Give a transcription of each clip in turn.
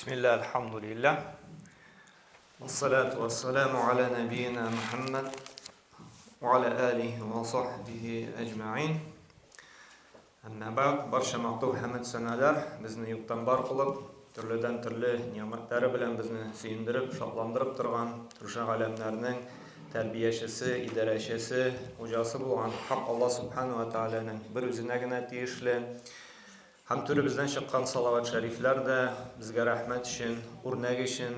Bismillah, elhamdülillah. Vessalatu vesselamu ala nebiyyina Muhammed ve ala alihi ve sahbihi ecma'in. Amma ba'd, barcha maqtuv hamd sanalar bizni yo'qdan bor qilib, turlidan turli ne'matlari bilan bizni suyundirib, shodlantirib turgan turli alamlarning tarbiyachisi, idarachisi, xo'jasi bo'lgan Haq Alloh subhanahu va taolaning bir o'zinagina tegishli ham türü bizden çıkan salavat şerifler de bizge rahmet için, örnek için,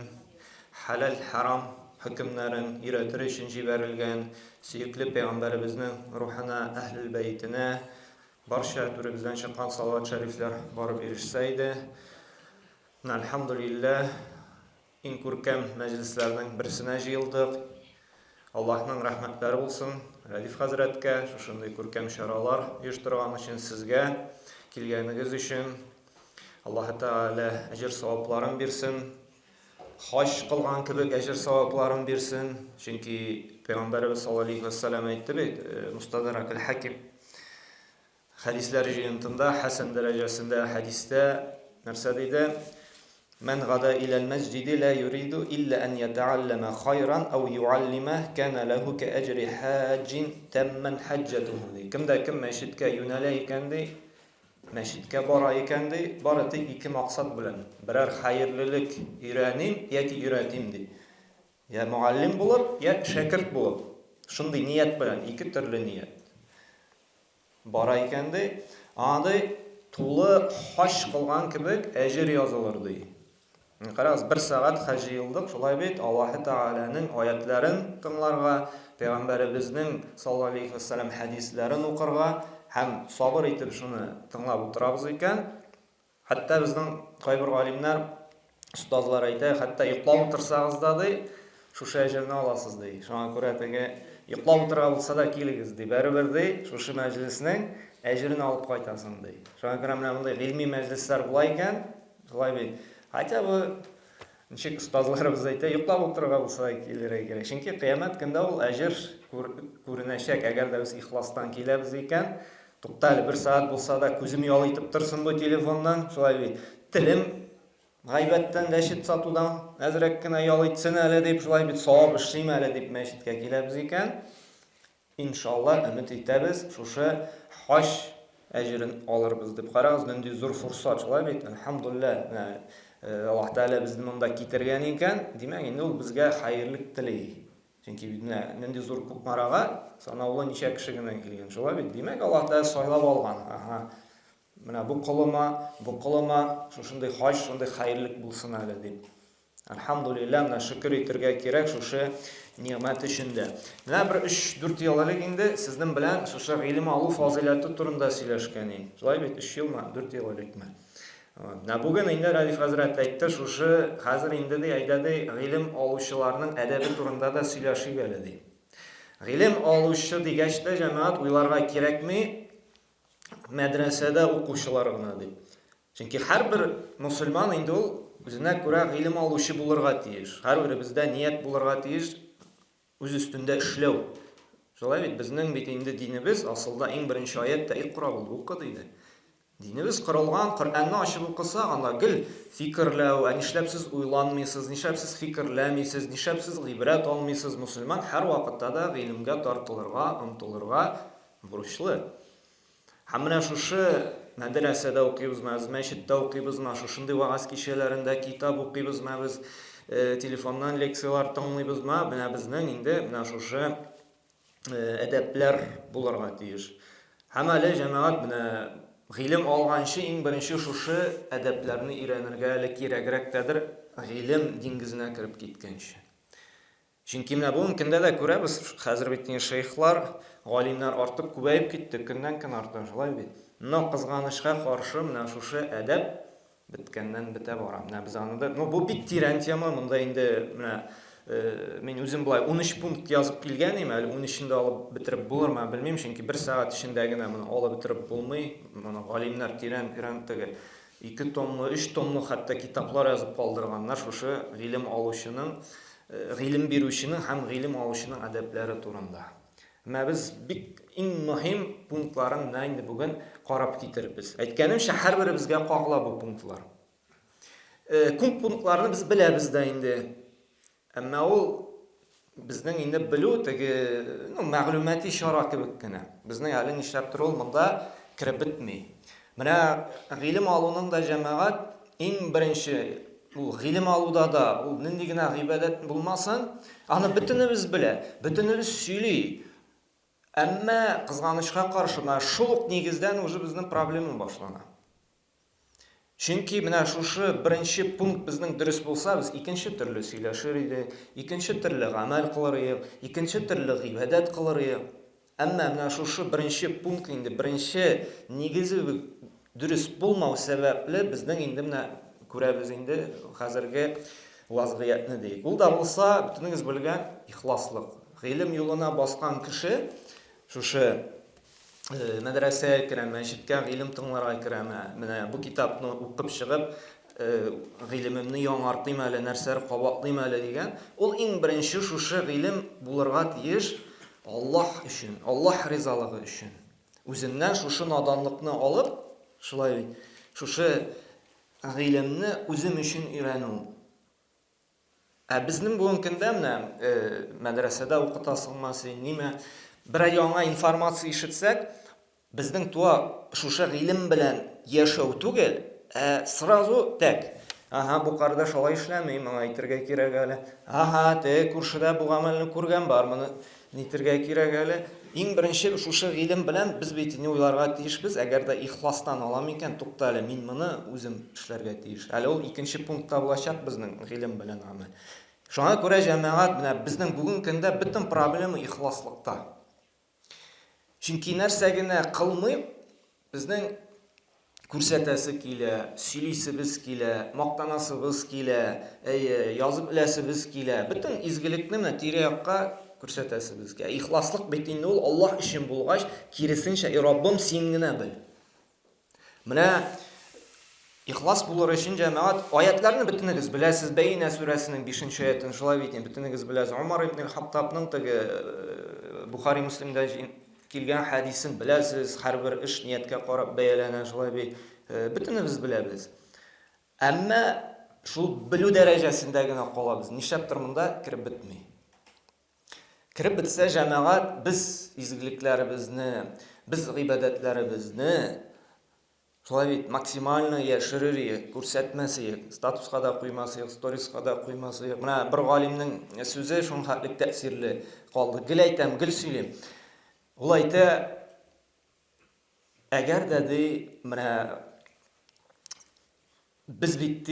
halal haram hükümlerin iretiri için ciberilgen siyikli peygamberimizin ruhuna, ehl-i beytine barşa türü bizden çıkan salavat şerifler varıp erişseydi. Elhamdülillah in kurkem meclislerden birisine jıyıldık. Allah'ın rahmetleri olsun. Radif Hazretke, şuşunday kurkem şaralar uyuşturgan için sizge kelganiniz için Allah Teala ecir savaplarını versin. Haç kılgan kibik ecir savaplarını versin. Çünkü Peygamberimiz sallallahu aleyhi ve sellem aytdı bit, Mustadrak el-Hakim hadisleri jıyıntında hasan derecesinde hadiste nerse dedi? Men gada ila'l mescidi la yuridu illa en yeta'allama hayran ev yu'allima kana lehu ke ecri haccin temmen haccetuhu. Kimde kim meşitke yöneleykendi Meşitke baraykendi, barati iki maksat bilen. Birer hayırlılık öğrenim, ya ki öğretimdi. Ya muallim bulup, ya şakirt bulup. Şunday niyet bilen, iki türlü niyet. Baraykendi, adı tuğlu haş kılgan kibik ecir yazılırdı. Qaraz bir saat hacı yıldık, şolay bit, Allah Teala'nın ayetlerin tınlarga, Peygamberimizin sallallahu aleyhi ve sellem hadislerin okurga, hem sabır etip şunu tınlap oturabız eken, hatta bizden kaybır alimler, ustazlar aytay, hatta yuqlab otursağız dedi, şu ecrini alasız dedi. Şuna göre tege yuqlab oturabılsa da keligiz dedi. Beri dedi, şu meclisinin ecrini alıp qaytasın dedi. Şuna göre bunday ilmi meclisler bulayken, şolay bey, hatta bu nechik ustazlarımız aytay, yuqlab oturabılsa da kelirek. Çünkü kıyamet günde ol ecir ko'rinashak, agar da biz ixlosdan kelamiz ekan, to'xtali bir saat bo'lsa da ko'zim yo'laytib tursin bu telefondan, şolay tilim g'aybatdan dashit satudan azrakkina yo'laytsin hali deb şolay bir savob ishlayman hali deb masjidga kelamiz ekan, inshaalloh umid etamiz o'sha haj ajrini olamiz deb qaraymiz. Bunday zo'r fursat şolay alhamdulillah. Alloh taolo bizni bunda keltirgan ekan, demak endi u bizga xayrlik tilaydi. Çünkü nende zor maraga sanavlı neçe kişigina kelgan. Şolay demek Allah Taala saylab olgan. Mana bu qılıma şunday haj, şunday xayrlik bulsun hali deb. Alhamdulillah, mana şükür etirge kerak şuşa ne'mat ishinde. Mana bir 3-4 yillik endi sizning bilan şuşa ilm olup fazilati turunda söylashgan. Şolay 3 yilmi, 4 yillikmi? Bugün indi Radif Hazret aytdi, şuşu hazır indi de aytadi, ilim oluvchilarning adabi turunda da söylashib keladi. İlim oluvchi degachda jamoat uylarga kerakmi? Madrasada o'quvchilarga deb. Chunki har bir musulmon endi u o'zina ko'ra ilim oluvchi bo'lirga tegish. Har biri bizda niyat bo'lirga tegish, o'z ustunda ishlav. Shulay bizning endi dinimiz aslida eng birinchi oyatda Iqro bo'ldi, o'qi deydi. Dinimiz qurulgan, Qur'onni ochib o'qisa, ana gil fikrlaw, nishlabsiz o'ylanmaysiz, nishlabsiz fikrlamaysiz, nishlabsiz ibrat olmaysiz. Musulmon har vaqtda da ilmga tortilirga, intilirga burishli. Hamma shu madrasada o'qiymizmi, masjidda o'qiymizmi, shunday va'z kechalarinda kitob o'qiymizmi, biz telefondan leksiyalar tinglaymizmi, buni bizning endi mana shu adablar bo'larga tegish. Hamma jamoat buni ilim olganchi eng birinchi shu adablarni o'rganirga kerakrakdir, ilim dengizine kirib ketgancha. Chunki mana bu kunda da ko'ramiz, hozir bitgan shayxlar, olimlar ortib ko'payib ketdi, kundan-kun ortib shulay bit. Buni qizg'anishga qarshi mana shu adab bitgandan bita boram. Biz anida, bu bitti rentiyami, bunda endi mana men o'zim bulay 13 punkt yozib kelganim, hali 13-ni olib bitirib bo'larman bilmayman, chunki 1 soat ichindagina buni olib bitirib bo'lmay, mana olimlar teran-terantaga 2 tomli, 3 tomli hatto kitoblar yozib qoldirganlar shu ilm oluvchining, ilm beruvchining ham ilm oluvchining adablari turunda. Ama biz eng muhim punktlarini endi bugun qarab ketiribmiz. Aytganimcha har biri bizga qoqla bu punktlar. күп пунктларны без беләбез дә инде. Әмма ул безнең инде белү теге, мәгълүмати шара кебек кенә. Безнең әле нишләптер ул монда киреп бетми. Менә гыйлем алуның да җәмәгать иң беренче ул гыйлем алуда да ул нинди генә гыйбадәт булмасын, аны бөтенебез белә, бөтенебез сөйли. Әмма кызганычка каршы, шул ук нигездән уже безнең проблема башлана. Чөнки менә шушы беренче пункт безнең дөрес булса, без икенче төрле сөйләшер идек, икенче төрле гамәл кылыр идек, икенче төрле гыйбадәт кылыр идек. Әмма менә шушы беренче пункт инде беренче нигезе дөрес булмау сәбәпле безнең инде менә күрәбез инде хәзерге вазгыятны дейик. Ул да булса, бөтенегез белгән ихласлык. Гыйлем юлына баскан кеше шушы мәдрәсәгә керә, мәчеткә гыйлем тыңларга керә, менә бу китапны укып чыгып, гыйлемемне яңартыйм әле, нәрсәләр кабатлыйм әле дигән, ул иң беренче шушы гыйлем булырга тиеш Аллаһ өчен, Аллаһ ризалыгы өчен. Үзеннән шушы наданлыкны алып, шулай шушы гыйлемне үзем өчен өйрәнү. Безнең бүгенге көндә менә мәдрәсәдә укытасыңмы син, нимә бер яңа информация ишетсәк, безнең туа шушы гыйлем белән яшәү түгел, сразу так. Бу кардаш алай эшләмәй, моңа әйтергә кирәк әле. Күршедә бу гамәлне күргән бар, моны нитергә кирәк әле. Иң беренче шушы гыйлем белән без бит ни уйларга тиешбез, әгәр дә ихластан алам икән, тукта әле, мин моны үзем эшләргә тиеш. Әле ул икенче пунктта булачак безнең гыйлем белән гамәл. Шуңа күрә җәмәгать менә безнең бүген көндә бөтен проблема ихласлыкта. Чөнки нәрсә генә кылмый, безнең күрсәтәсе килә, сөйлисебез килә, мактанасыбыз килә, язып беләсебез килә. Бөтен изгелекне менә тирә-якка күрсәтәсебез килә. Ихласлык бит инде ул Аллаһ өчен булгач, киресенчә, Раббым син генә бел. Менә ихлас булыр өчен җәмәгать аятларны бөтенегез беләсез, Бәйнә сүрәсенең 5-нче аятын шулай бит, бөтенегез беләсез. Умар ибн Хаттабның теге Бухари Муслимдә килгән хадисен беләсез, һәрбер эш ниятка карап бәяләнә, шулай бит, бөтенебез беләбез. Әмма шул белү дәрәҗәсендә генә калабыз. Нишләптер монда киреп бетми. Киреп бетсә җәмәгать без изгелекләребезне, без гыйбадәтләребезне шулай бит максимально яшерер, күрсәтмәсәк, статуска да куймасак, сториска да куймасак. Менә бер галимнең сүзе шуның хәтлек тәэсирле калды. Гел әйтәм, гел сөйлим. Ул әйтә, әгәр дә менә без бит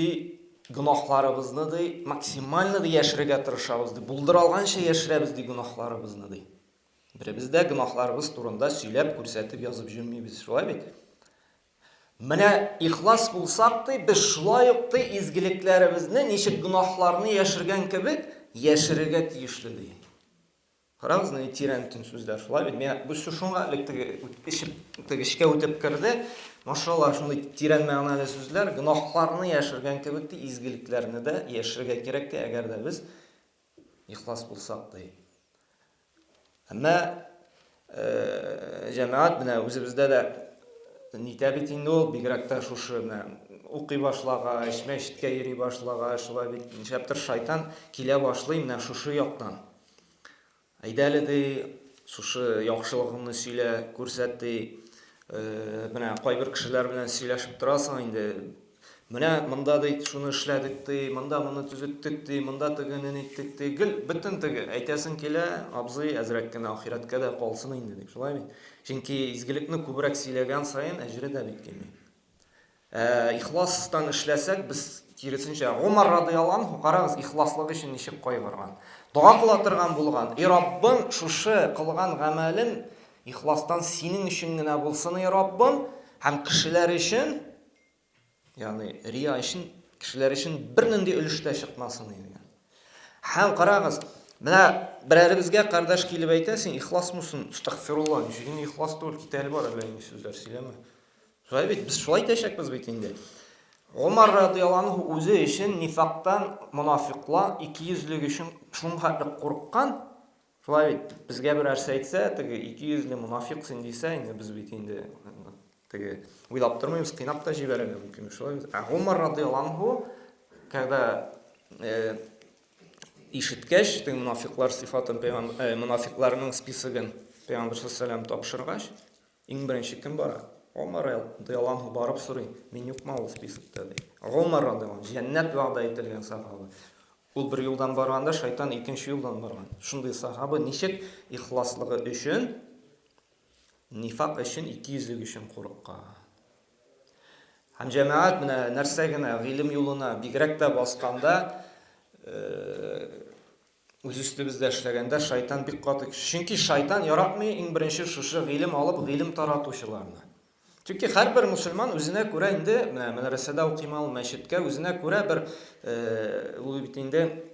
гынахларыбызны максимально яшерергә тырышабыз, булдыра алганча яшерәбез гынахларыбызны. Беребез дә гынахларыбыз турында сөйләп, күрсәтеп, язып җөрмибез, шулай бит. Менә ихлас булсак, без шулай ук изгелекләребезне, ничек гынахларны яшергән кебек, яшерергә тиешле ди. Карагыз, тирән төн сүзләр, шулай бит. Мен бу шуңа эчкә үтеп керде. Машалла, шундый тирән мәгънәле сүзләр, гынахларны яшергән кебек изгелекләрне дә яшергә кирәк, әгәр дә без ихлас булсак ди. Әмма җәмәгать менә үзебездә дә нитә бит инде ул бигрәк тә шушы укый башлагач, мәчеткә йөри башлагач, шулай бит нишләптер шайтан килә башлый менә шушы яктан. Әйдә әле шушы яхшылыгыңны сөйлә, күрсәт менә кайбер кешеләр белән сөйләшеп торасың инде. Менә монда шуны эшләдек монда моны төзеттек монда тегене иттек гел бөтен әйтәсең килә, абзый әзрәк кенә ахирәткә дә калсын инде дип. Шулай бит. Чөнки изгелекне күбрәк сөйләгән саен әҗре дә бит килми. Ихластан эшләсәк, без киресенчә Умар радиллаһу анһу, карагыз, ихласлык өчен ничек кайгырган. Дуа кыла торган булган. Раббым, шушы кылган гамәлем ихластан синең өчен генә булсын, Раббым, һәм кешеләр өчен, ягъни рия өчен, кешеләр өчен бернинди өлеш тә чыкмасын дигән. Һәм карагыз, менә берәребезгә кардаш килеп әйтә, син ихласмысың? Астагфирулла, ничек ихлас түгел, китәле бар әле инде сүзләр сөйләмә. Шулай бит, без шулай әйтәчәкбез бит инде. Умар радиллаһу анһу үзе өчен нифактан мунафиклар 200лек өчен шуның хәтлек курыккан. Шулай бит, безгә берәрсә әйтсә, теге 200ле мунафик син дисә, инде без бит инде теге уйлап тормыйбыз, кыйнап та җибәрергә мөмкин. Шулай бит. Умар радиллаһу анһу когда ишеткәч, мунафиклар сыйфатын, мунафикларның списогын Пәйгамбер саллаллаху тапшыргач, иң беренче кем бара? Омар радиллаһу барып сорый, мин юкмы ул списокта ди. Омар радиллаһу җәннәт вәгъдә ителгән сахаба. Ул бер юлдан барганда, шайтан икенче юлдан барган. Шундый сахаба ничек ихласлыгы өчен, нифак өчен, икейүзлек өчен курыккан. Һәм җәмәгать менә нәрсә генә гыйлем юлына бигрәк тә басканда, үз үстебездә эшләгәндә шайтан бик каты. Чөнки шайтан яратмый иң беренче шушы гыйлем алып, гыйлем таратучыларны. Чөнки һәрбер мусульман үзенә күрә инде, менә мәдрәсәдә укыймы, мәчеткә үзенә күрә бер ул бит инде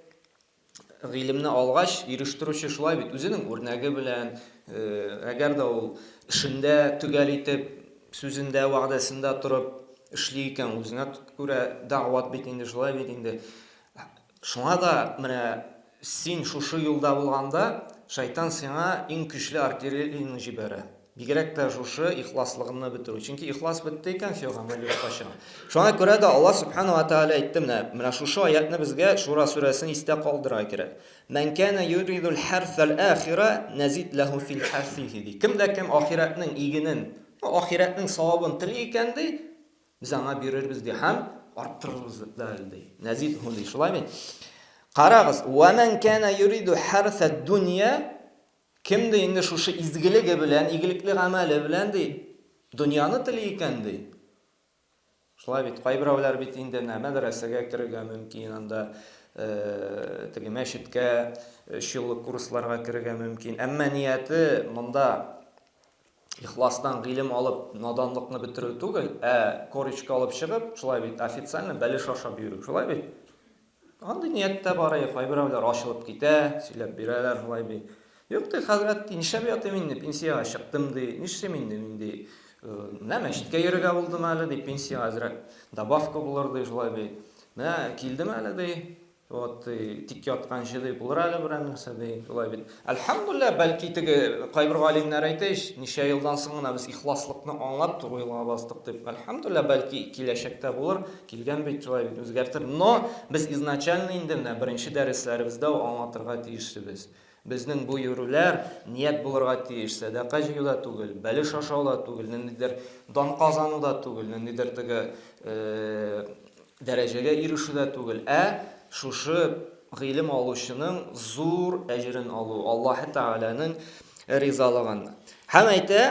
гыйлемне алгач ирештерүче шулай бит үзенең үрнәге белән, әгәр дә ул эшендә төгәл итеп, сүзендә, вәгъдәсендә турып эшли икән, үзенә күрә даъват бит инде шулай бит инде. Шуңа да менә син шушы юлда булганда, шайтан сиңа иң көчле артиллерияны җибәрә. Бигрәк тә шушы ихласлыгыңны бетерү. Чөнки ихлас бетте икән, фи гамәле кача. Шуңа күрә дә Аллаһ субханаһу ва тааля әйтте менә шушы аятны безгә Шура сүрәсен истә калдыра кирәк. Ман кана юридул харсал ахира назид лаху фил харсиhi. Кем дә кем ахиратның игенен, ахиратның савабын тели икән ди, без аңа бирербез ди һәм арттырырбыз ди. Назид һу ди. Шулаймы? Карагыз, ва ман кана юриду харсад дунья. Кем дә инде шушы изгелеге белән, игелекле гамәле белән ди, дөньяны тели икән ди. Шулай бит, кайберәүләр бит инде мәдрәсәгә керергә мөмкин, анда теге мәчеткә, 3 еллык курсларга керергә мөмкин. Әмма нияте монда ихластан гыйлем алып, наданлыкны бетерү түгел, корочка алып чыгып, шулай бит официально бәлеш ашап йөрү. Шулай бит. Андый ниятта бара, кайберәүләр ашылып китә, сөйләп бирәләр, шулай бит. Юк ти хәзрәт, нишләп ятам инде, пенсияга чыктым ди, нишләм инде, менә мәчеткә йөрергә булдым әле ди, пенсия хәзрәт, добавка булыр ди, шулай бит. Менә килдем әле ди, вот тик ятканчы ди, булыр әле берәр нәрсә ди, шулай бит. Әлхәмдүлилләh, бәлки теге кайбер галимнәр әйтә, ничә елдан соң гына без ихласлыкны аңлап тугыйлыга бастык дип. Әлхәмдүлилләh, бәлки киләчәктә булыр, килгән бит шулай бит, үзгәртер. Но без изначально инде менә беренче дәресләребездә аңлатырга тиешбез. Безнең бу йөрүләр ният булырга тиеш, садака җыюда түгел, бәлеш ашауда түгел, ниндидер дан казануда түгел, ниндидер теге дәрәҗәгә ирешүдә түгел, шушы гыйлем алучының зур әҗрен алу, Аллаһ Тәгаләнең ризалыгын. Һәм әйтә: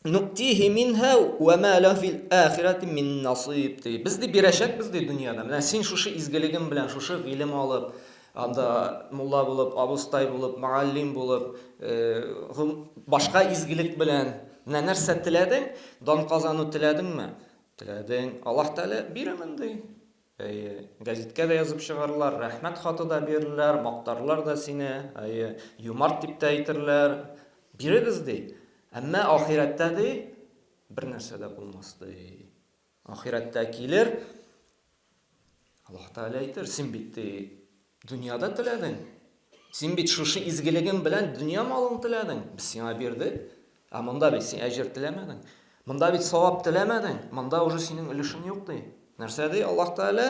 "Нуктиһи минһа ва ма ла фил ахирати мин насиб." Без ди бирәчәкбез ди дөньяда. Менә син шушы изгелегем белән, шушы гыйлем алып, анда мулла булып, абыстай булып, муаллим булып, башка изгелек белән нәрсә теләдең? Дан казану теләдеңме? Теләдең. Аллаһ Тәгалә бирәмен ди. Газеткә дә язып чыгарлар, рәхмәт хаты да бирерләр, мактарлар да сине, юмарт дип тә әйтерләр. Бирегез ди. Әмма ахирәттә ди бер нәрсә дә булмас ди. Ахирәттә килер, Аллаһ Тәгалә әйтер, син бит дөньяда теләдең. Син бит шушы изгелегең белән дөнья малын теләдең. Без сиңа бирдек. Монда бит син әҗр теләмәдең. Монда бит савап теләмәдең. Монда уже синең өлешең юк ди. Нәрсә ди Аллаһ Тәгалә?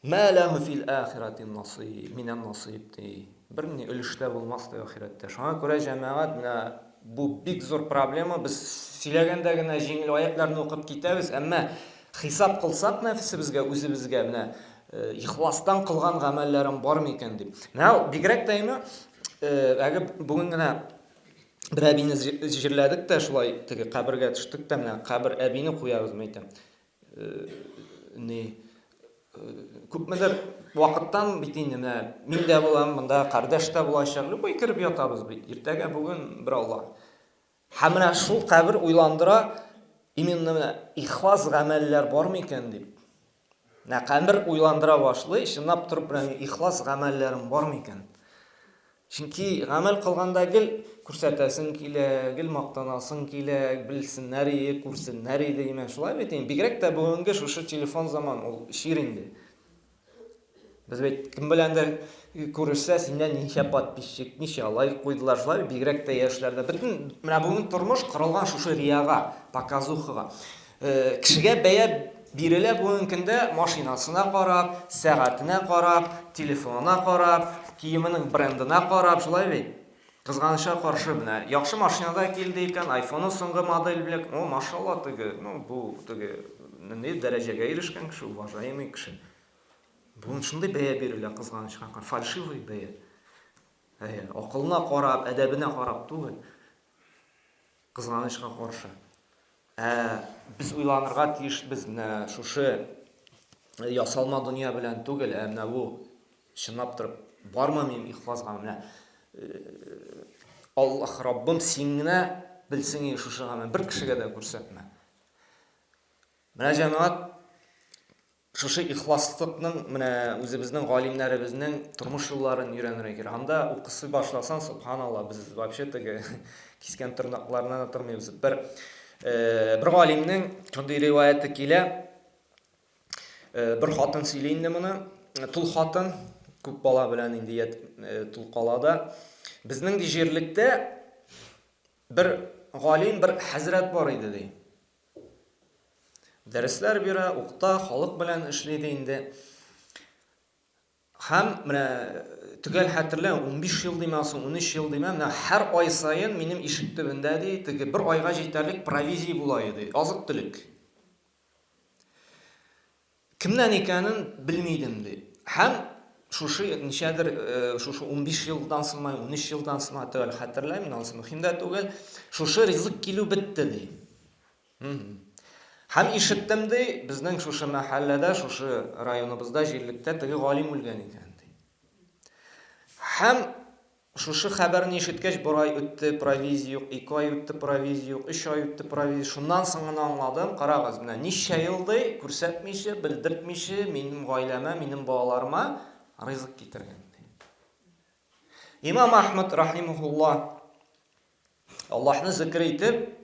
Ма лаху фил ахирати насиб, минан насиб ди. Бер ни өлештә булмас ди ахирәттә. Шуңа күрә җәмәгать менә бу бик зур проблема. Без сөйләгәндә генә җиңел аятларны укып китәбез, әмма хисап кылсак нәфсебезгә, үзебезгә менә ихластан кылган гамәлләрем бар микән дип. Менә бигрәк тә име, әгәр бүген генә бер әбине җирләдек тә шулай теге кабергә төштек тә, менә кабер әбине куябыз мәйтәм. Күпмедер вакыттан бит инде менә мин дә булам, монда кардәш тә булачак, любой киреп ятабыз бит. Иртәгә бүген бер Алла. Һәм менә шул кабер уйландыра, именно ихлас гамәлләр бар микән дип. Менә кабер уйландыра башлый, чынлап турып ихлас гамәлләрем бар микән? Чөнки гамәл кылганда гел күрсәтәсең килә, гел мактанасың килә, белсеннәр иде, күрсеннәр иде, имән шулай бит. Бигрәк тә бүгенге шушы телефон заман, ул шир инде. Без бит кем белән дә күрешсә, синдән ничә подписчик, ничә лайк куйдылар, шулай бигрәк тә яшьләрдә. Менә бүген тормыш кырылган шушы рияга, показухага. Кешегә бәя бирелә бүгенге көндә машинасына карап, сәгатенә карап, телефонына карап, киеменең брендына карап, шулай бит. Кызганычка каршы менә яхшы машинада килде икән, iPhone соңгы модель белән, о, машалла теге, бу теге нинди дәрәҗәгә ирешкән кеше, уважаемый кеше. Бүген шундый бәя бирелә кызганычка каршы, фальшивый бәя. Акылына карап, әдәбенә карап түгел. Кызганычка каршы. Без уйланырга тиешбез менә шушы ясалма дөнья белән түгел, менә бу чынлап торып бармы мин ихласга менә Аллаһ Раббым сиңне белсен шушыга мен бер кешегә дә күрсәтмә. Менә җәмәгать шушы ихласлыкның менә үзебезнең галимнәребезнең тормыш юлларын өйрәнергә кирәк. Анда укысы башласаң, субханалла, без вообще теге кискән тырнакларына тормыйбыз. Бер галимнең шундый риваяты килә. Бер хатын сөйли инде моны, тул хатын күп бала белән инде тул калада. Безнең җирлектә бер галим, бер хәзрәт бар иде ди. Дәресләр бирә, укыта, халык белән эшләде инде. Һәм менә төгәл хәтерләм, 15 ел димәсен, 13 ел димәм, менә һәр ай сайын минем ишек төбендә ди, теге бер айга җитәрлек провизия була иде, азык-төлек. Кемнән икәнен белмидем ди. Һәм шушы ничәдер, шушы 15 елдан соң, 13 елдан соң төгәл хәтерләм, анысы мөһим дә түгел, шушы ризык килү бетте ди. Һәм ишеттем ди, безнең шушы мәхәлләдә, шушы районыбызда, җирлектә теге галим үлгән икән ди. Һәм шушы хәбәрне ишеткәч, бер ай үтте, провизия юк, 2 ай үтте, провизия юк, 3 ай үтте, провизия. Шуннан соң гына аңладым, карагыз, менә ничә ел ди, күрсәтмичә, белдертмичә минем гаиләмә, минем балаларыма ризык китергән ди. Имам Ахмад рахимахуллаһ Аллаһны зикр итеп,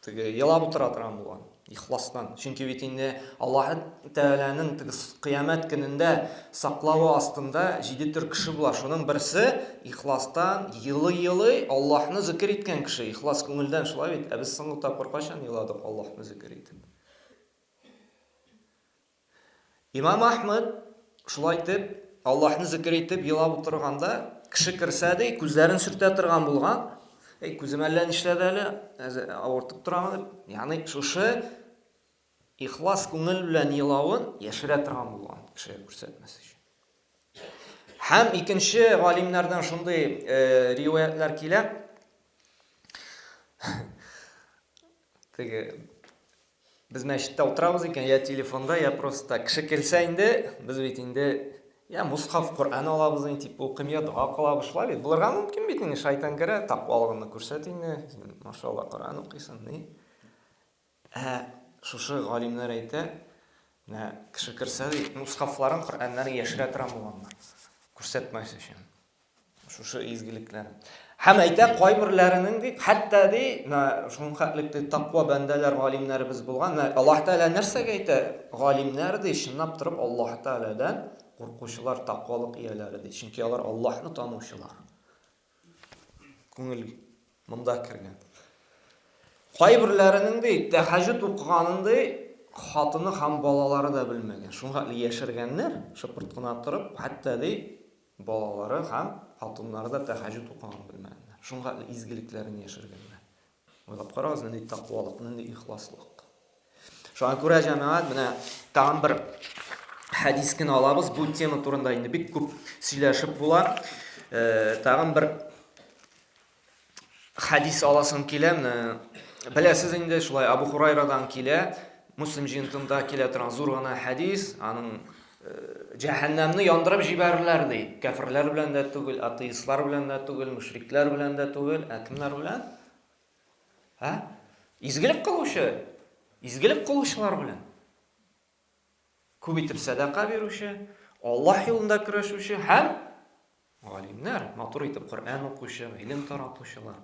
теге елап утыра торган булган. Ихластан. Чөнки бит инде Аллаһ Тәгаләнең кыямәт көнендә саклавы астында 7 төр кеше була. Шуның берсе ихластан елый-елый Аллаһны зикр иткән кеше. Ихлас күңелдән шулай бит. Без соңгы тапкыр кайчан еладык Аллаһны зикр итеп. Имам Ахмад шулай итеп Аллаһны зикр итеп елап утырганда кеше керсә ди, күзләрен сөртә торган булган. Күзем әллә нишләде әле, авыртып торамы дип. Ягъни шушы ихлас күңел белән елавын яшерә торган булган кешегә күрсәтмәс өчен. Һәм икенче галимнәрдән шундый риваятлар килә. Теге без мәчеттә утырабыз икән, я телефонда, я просто кеше келсә инде, без бит инде я мусхаф Коръан алабыз инде, тип укыйм, я дуа кылабыз шулай бит. Булырга мөмкин бит инде, шайтан керә, тақвалыгыңны күрсәт инде. Машалла, Коръан укыйсың, ни? Шушы галимнәр әйтә, менә кеше керсә ди, мусхафларын, Коръаннарын яшерә торган булганнар. Күрсәтмәс өчен. Шушы изгелекләр. Һәм әйтә, кайберләренең ди, хәтта ди, менә шуның хәтлек тақва бәндәләр, галимнәребез булган. Аллаһ Тәгалә нәрсәгә әйтә? Галимнәр ди, чынлап торып Аллаһ Тәгаләдән куркучылар, тақвалык ияләре ди. Чөнки алар Аллаһны танучылар. Күңел монда кергән. Кайберләренең ди, тәһәҗҗүд укыганын ди, хатыны һәм балалары да белмәгән. Шуңа яшергәннәр, шыпырт кына торып, хәтта ди балалары һәм хатыннары да тәһәҗҗүд укыганын белмәгәннәр. Шуңа изгелекләрен яшергәннәр. Уйлап карагыз, нинди тақвалык, нинди ихласлык. Шуңа күрә җәмәгать, менә тагын бер хәдискә алабыз. Бу тема турында инде бик күп сөйләшеп була. Тагын бер хәдис аласым килә. Беләсез инде, шулай Абу Хурайрадан килә. Муслим җинтында килә торган зур гына хәдис. Аның җәһәннәмне яндырып җибәрерләр ди. Кафирләр белән дә түгел, атеистлар белән дә түгел, мушриклар белән дә түгел, кемнәр белән? Изгелек кылучы, изгелек кылучылар белән. Күп итеп садака бирүче, Аллаһ юлында көрәшүче һәм галимнәр, матур итеп Коръан укучы, илм таратучылар.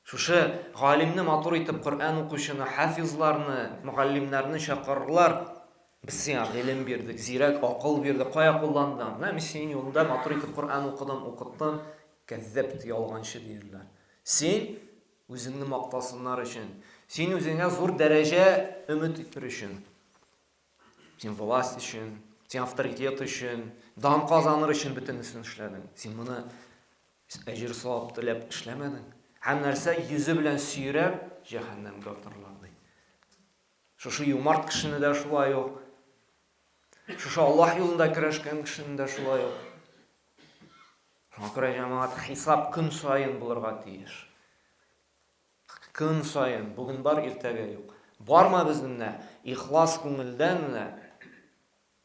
Шушы галимне матур итеп Коръан укучыны, хафизларны, мугаллимнәрне чакырырлар. Без сиңа илм бирдек, зирәк акыл бирдек, кая кулландың? Менә мин синең юлында матур итеп Коръан укыттым, кәззәбт, ялганчы дирләр. Син үзеңне мактасыннар өчен, син үзеңә зур дәрәҗә өмет итер өчен. Сен власть үшін, сен авторитет үшін, дан қазаныр үшін бүтінісін эшләдең. Сен мұны әҗир савап теләп эшләмәдең. Һәм нәрсә йөзе белән сөйрәп җәһәннәмгә атырлар. Шушы юмарт кешене дә шулай ук. Шушы Аллаһ юлында көрәшкән кешене дә шулай ук. Шуңа күрә җәмәгать хисап көн сайын булырга тиеш. Көн сайын, бүген бар, иртәгә юк. Барма безнең ихлас күңелдән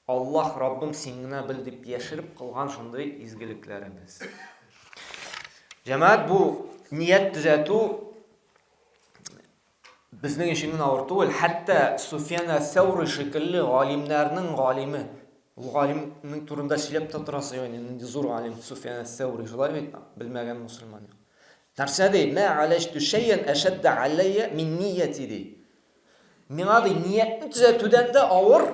Аллаһ Раббым син генә бел дип яшереп кылган шундый изгелекләребез. Җәмәгать, бу ният төзәтү безнең өчен генә авыр түгел, хәтта Суфьян ас-Саури шикелле галимнәрнең галиме, ул галимнең турында сөйләп тә торасы, ягъни зур галим Суфьян ас-Саури, шулай бит, белмәгән мусульман. Нәрсә ди? Ма алашту шайъан ашадда алайя мин нияти ди. Миңа ди ниятне төзәтүдән дә авыр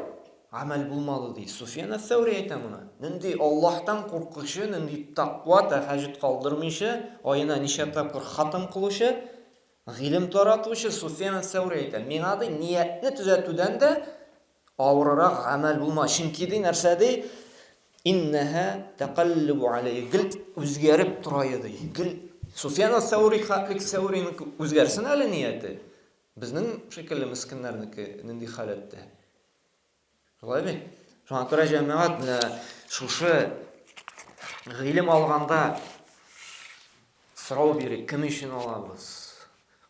амал булмады ди. Суфьян ас-Саури әйтә моны. Нинди Аллаһтан куркучы, нинди тақва, тәһаҗҗүд калдырмыйчы, аена ничә тапкыр хатым кылучы, гыйлем таратучы Суфьян ас-Саури әйтә. Миңа ди ниятне төзәтүдән дә авыррак амал булма. Чөнки ди нәрсә ди? Иннаха тaqallubu alayhi. Гел үзгәреп тора иде. Гел Суфьян ас-Саури Сауринең үзгәрсен әле нияте. Безнең шикелле мискиннәрнеке нинди халәттә. Шулай бит. Шуңа күрә җәмәгать шушы гыйлем алганда сорау бирик, кем өчен алабыз?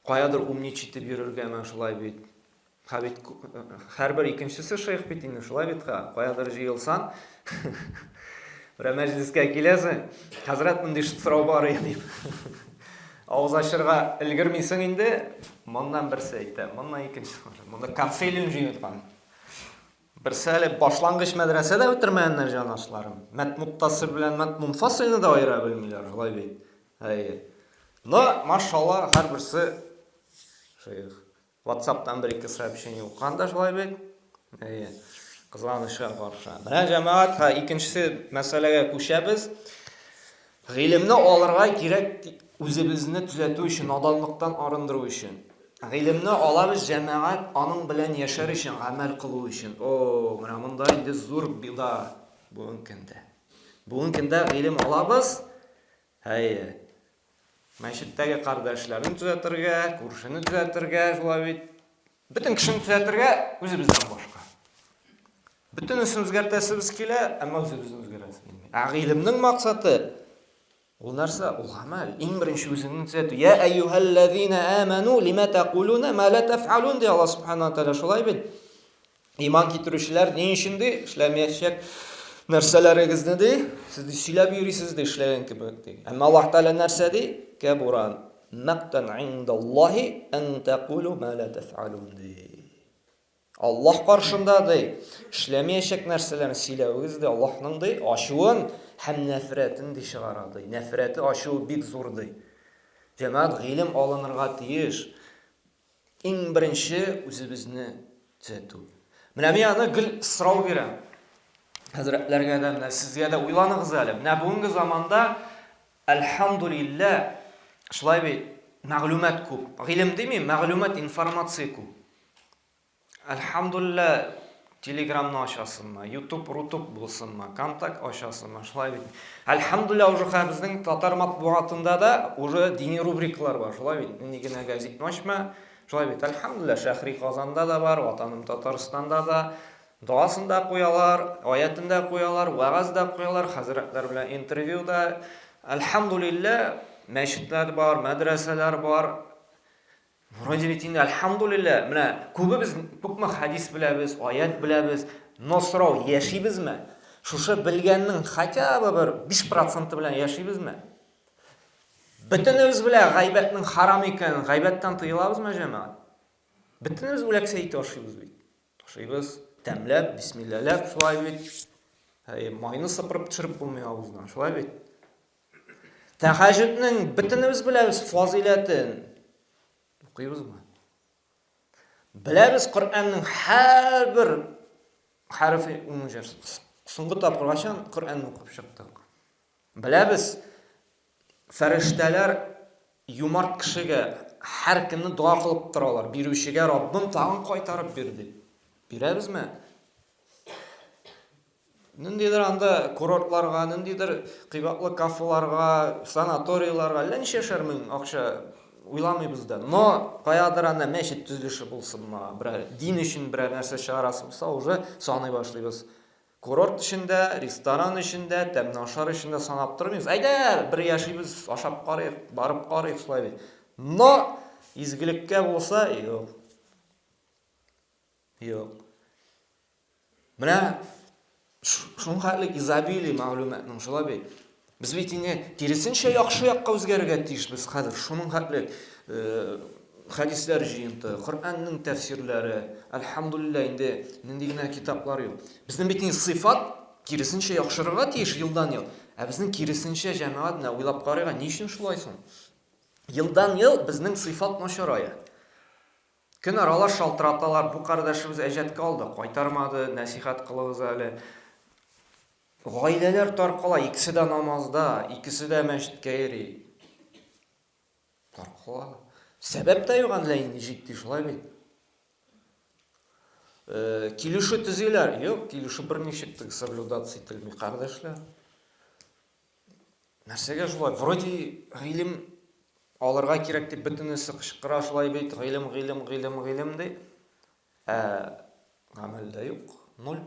Каядыр умничитеп йөрергә мен шулай бит. Хәбит һәрбер икенчесе шейх бит инде шулай бит. Каядыр җыелсаң, бер мәҗлескә киләсең, хәзрәт мондый сорау бар иде. Авыз ачырга өлгермисең инде, моннан берсе әйтә, моннан икенчесе. Монда консилиум җыйган. Берсәле башлангыч мәдрәсәдә үтермәгәннәр җанашларым. Мәт муттасил белән мәт мунфасилны да аера белмиләр, шулай бит. Но, машалла, һәрберсе шейх WhatsApp-тан бер-ике сообщение укканда шулай бит. Кызганычка каршы. Менә җәмәгать, икенчесе мәсьәләгә күчәбез. Гыйлемне алырга кирәк үзебезне төзәтү өчен, наданлыктан арындыру өчен. Гыйлемне алабыз җәмәгать аның белән яшәр өчен, гамәл кылу өчен. Менә монда инде зур бида бүген көндә. Бүген көндә гыйлем алабыз. Мәчеттәге кардәшләрне төзәтергә, күршене төзәтергә, шулай бит. Бөтен кешене төзәтергә үзебездән башка. Бөтенесен үзгәртәсебез килә, әмма үзебезне үзгәрәсебез килмәй. Гыйлемнең максаты ул нәрсә? Ул гамәл. Иң беренче үзеңне төзәтү. Я айюхаллазина аману лима тaquluna ма ла таф'алун ди Аллаһ субханаһу ва тааля. Шулай бит. Иман китерүчеләр ни өчен ди? Эшләмәячәк нәрсәләрегезне ди, сез ди сөйләп йөрисез ди, эшләгән кебек ди. Әмма Аллаһ Тәгалә нәрсә ди? Кабуран мактан индаллаһи ан тaqulu ма ла таф'алун ди. Аллаһ каршында ди, эшләмәячәк нәрсәләрне сөйләвегез ди, Аллаһның ди ачуын һәм нәфрәтен ди чыгара ди. Нәфрәте ачуы бик зур ди. Җәмәгать, гыйлем алынырга тиеш. Иң беренче үзебезне төзәтү. Менә мин аны гел сорау бирәм. Хәзрәтләргә дә, менә сезгә дә уйланыгыз әле. Менә бүгенге заманда әлхамдулилла, шулай бит, мәгълүмат күп. Гыйлем димим, мәгълүмат, информация күп. Әлхамдулилла, Телеграмны ачасынмы, YouTube булсынмы, Контакт ачасынмы, шулай бит. Әлхамдулилла, уже безнең татар матбугатында да уже дини рубрикалар бар, шулай бит. Нигенә гәзитне ачма, шулай бит. Әлхамдулилла, Шәһри Казанда да бар, Ватаным Татарстанда да, дуасында куялар, аятында куялар, вагазда куялар, хәзрәтләр белән интервьюда. Әлхамдулилла, мәчетләр бар, мәдрәсәләр бар. Вроде бит инде әлхамдулилла, менә күбебез күпме хадис беләбез, аят беләбез, но сорау яшибезме? Шушы белгәннең хотя бы бер 5% белән яшибезме? Бөтенебез белән гайбәтнең харам икәнен, гайбәттән тыелабызмы җәмәгать? Бөтенебез беләксә ите ашыйбыз бит. Ашыйбыз, тәмләп, бисмиллаләп, шулай бит. Майны сыпырып төшереп булмый авыздан, шулай бит. Тәһаҗҗүднең бөтенебез беләбез фазилатын. Укыйбызмы? Беләбез Коръәннең һәрбер хәрефе умҗыр. Соңгы тапкыр качан Коръәнне укып чыктык. Беләбез фәрештәләр юмарт кешегә һәр көнне дуа кылып торалар. Бирүчегә Раббым тагын кайтарып бир дип. Бирәбезме? Ниндидер анда курортларга, ниндидер кыйбатлы кафеларга, санаторийларга ничә шәрмең акча уйламыйбыз да. Но каядыр анда мәчет төзелеше булсынмы, бер дин өчен бер нәрсә чыгарасы булса, уже саный башлыйбыз. Курорт эчендә, ресторан эчендә, тәмнашар эчендә санап тормыйбыз. Әйдә, бер яшибез, ашап карыйк, барып карыйк шулай бит. Но изгелеккә булса, юк. Юк. Менә шунхатлык изобилие мәгълүматның шулай бит. Без бит инде киресенчә яхшы якка үзгәрергә тиешбез хәзер. Шуның хәтле хадисләр җыенты, Коръәннең тәфсирләре, әлхәмдүлилләh инде нинди генә китаплар юк. Безнең бит инде сыйфат киресенчә яхшырырга тиеш елдан ел. Ә безнең киресенчә җәмәгать менә уйлап карыйга, ни өчен шулай соң? Елдан ел безнең сыйфат начарая. Көн аралаш шалтыраталар, бу кардәшебез әҗәткә алды, кайтармады, нәсихәт кылыгыз әле. Гаиләләр таркала, икесе дә намазда, икесе дә мәчеткә йөри. Таркала. Сәбәп тә юк анда инде җитди шулай бит. Килешү төзиләр, юк, килешү берничек соблюдаться ителми, кардәшләр. Нәрсәгә шулай? Вроде гыйлем алырга кирәк дип бөтенесе кычкыра шулай бит, гыйлем ди. Гамәлдә юк, ноль.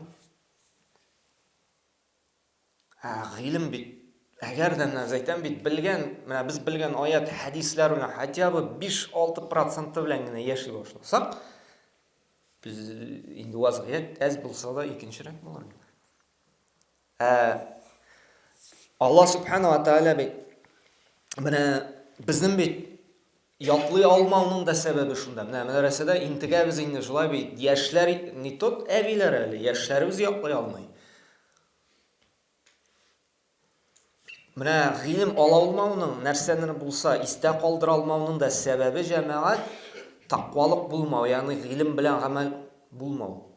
Гыйлем бит, әгәр дә менә әйтәм бит, белгән, менә без белгән аят, хадислар белән хотя бы 5-6% белән генә яши башласак, biz инде вазгыять әз булса да икенчерәк булыр. Аллаһ субхана ва тааля бит менә безнең бит яклый алмауның да сәбәбе шунда. Менә мәдрәсәдә интегәбез инде шулай бит, яшьләр не тот әбиләр әле, яшьләребез яклый алмый. Менә гыйлем ала алмауның, нәрсәне булса истә калдыра алмауның да сәбәбе җәмәгать тақвалык булмау, ягъни гыйлем белән гамәл булмау.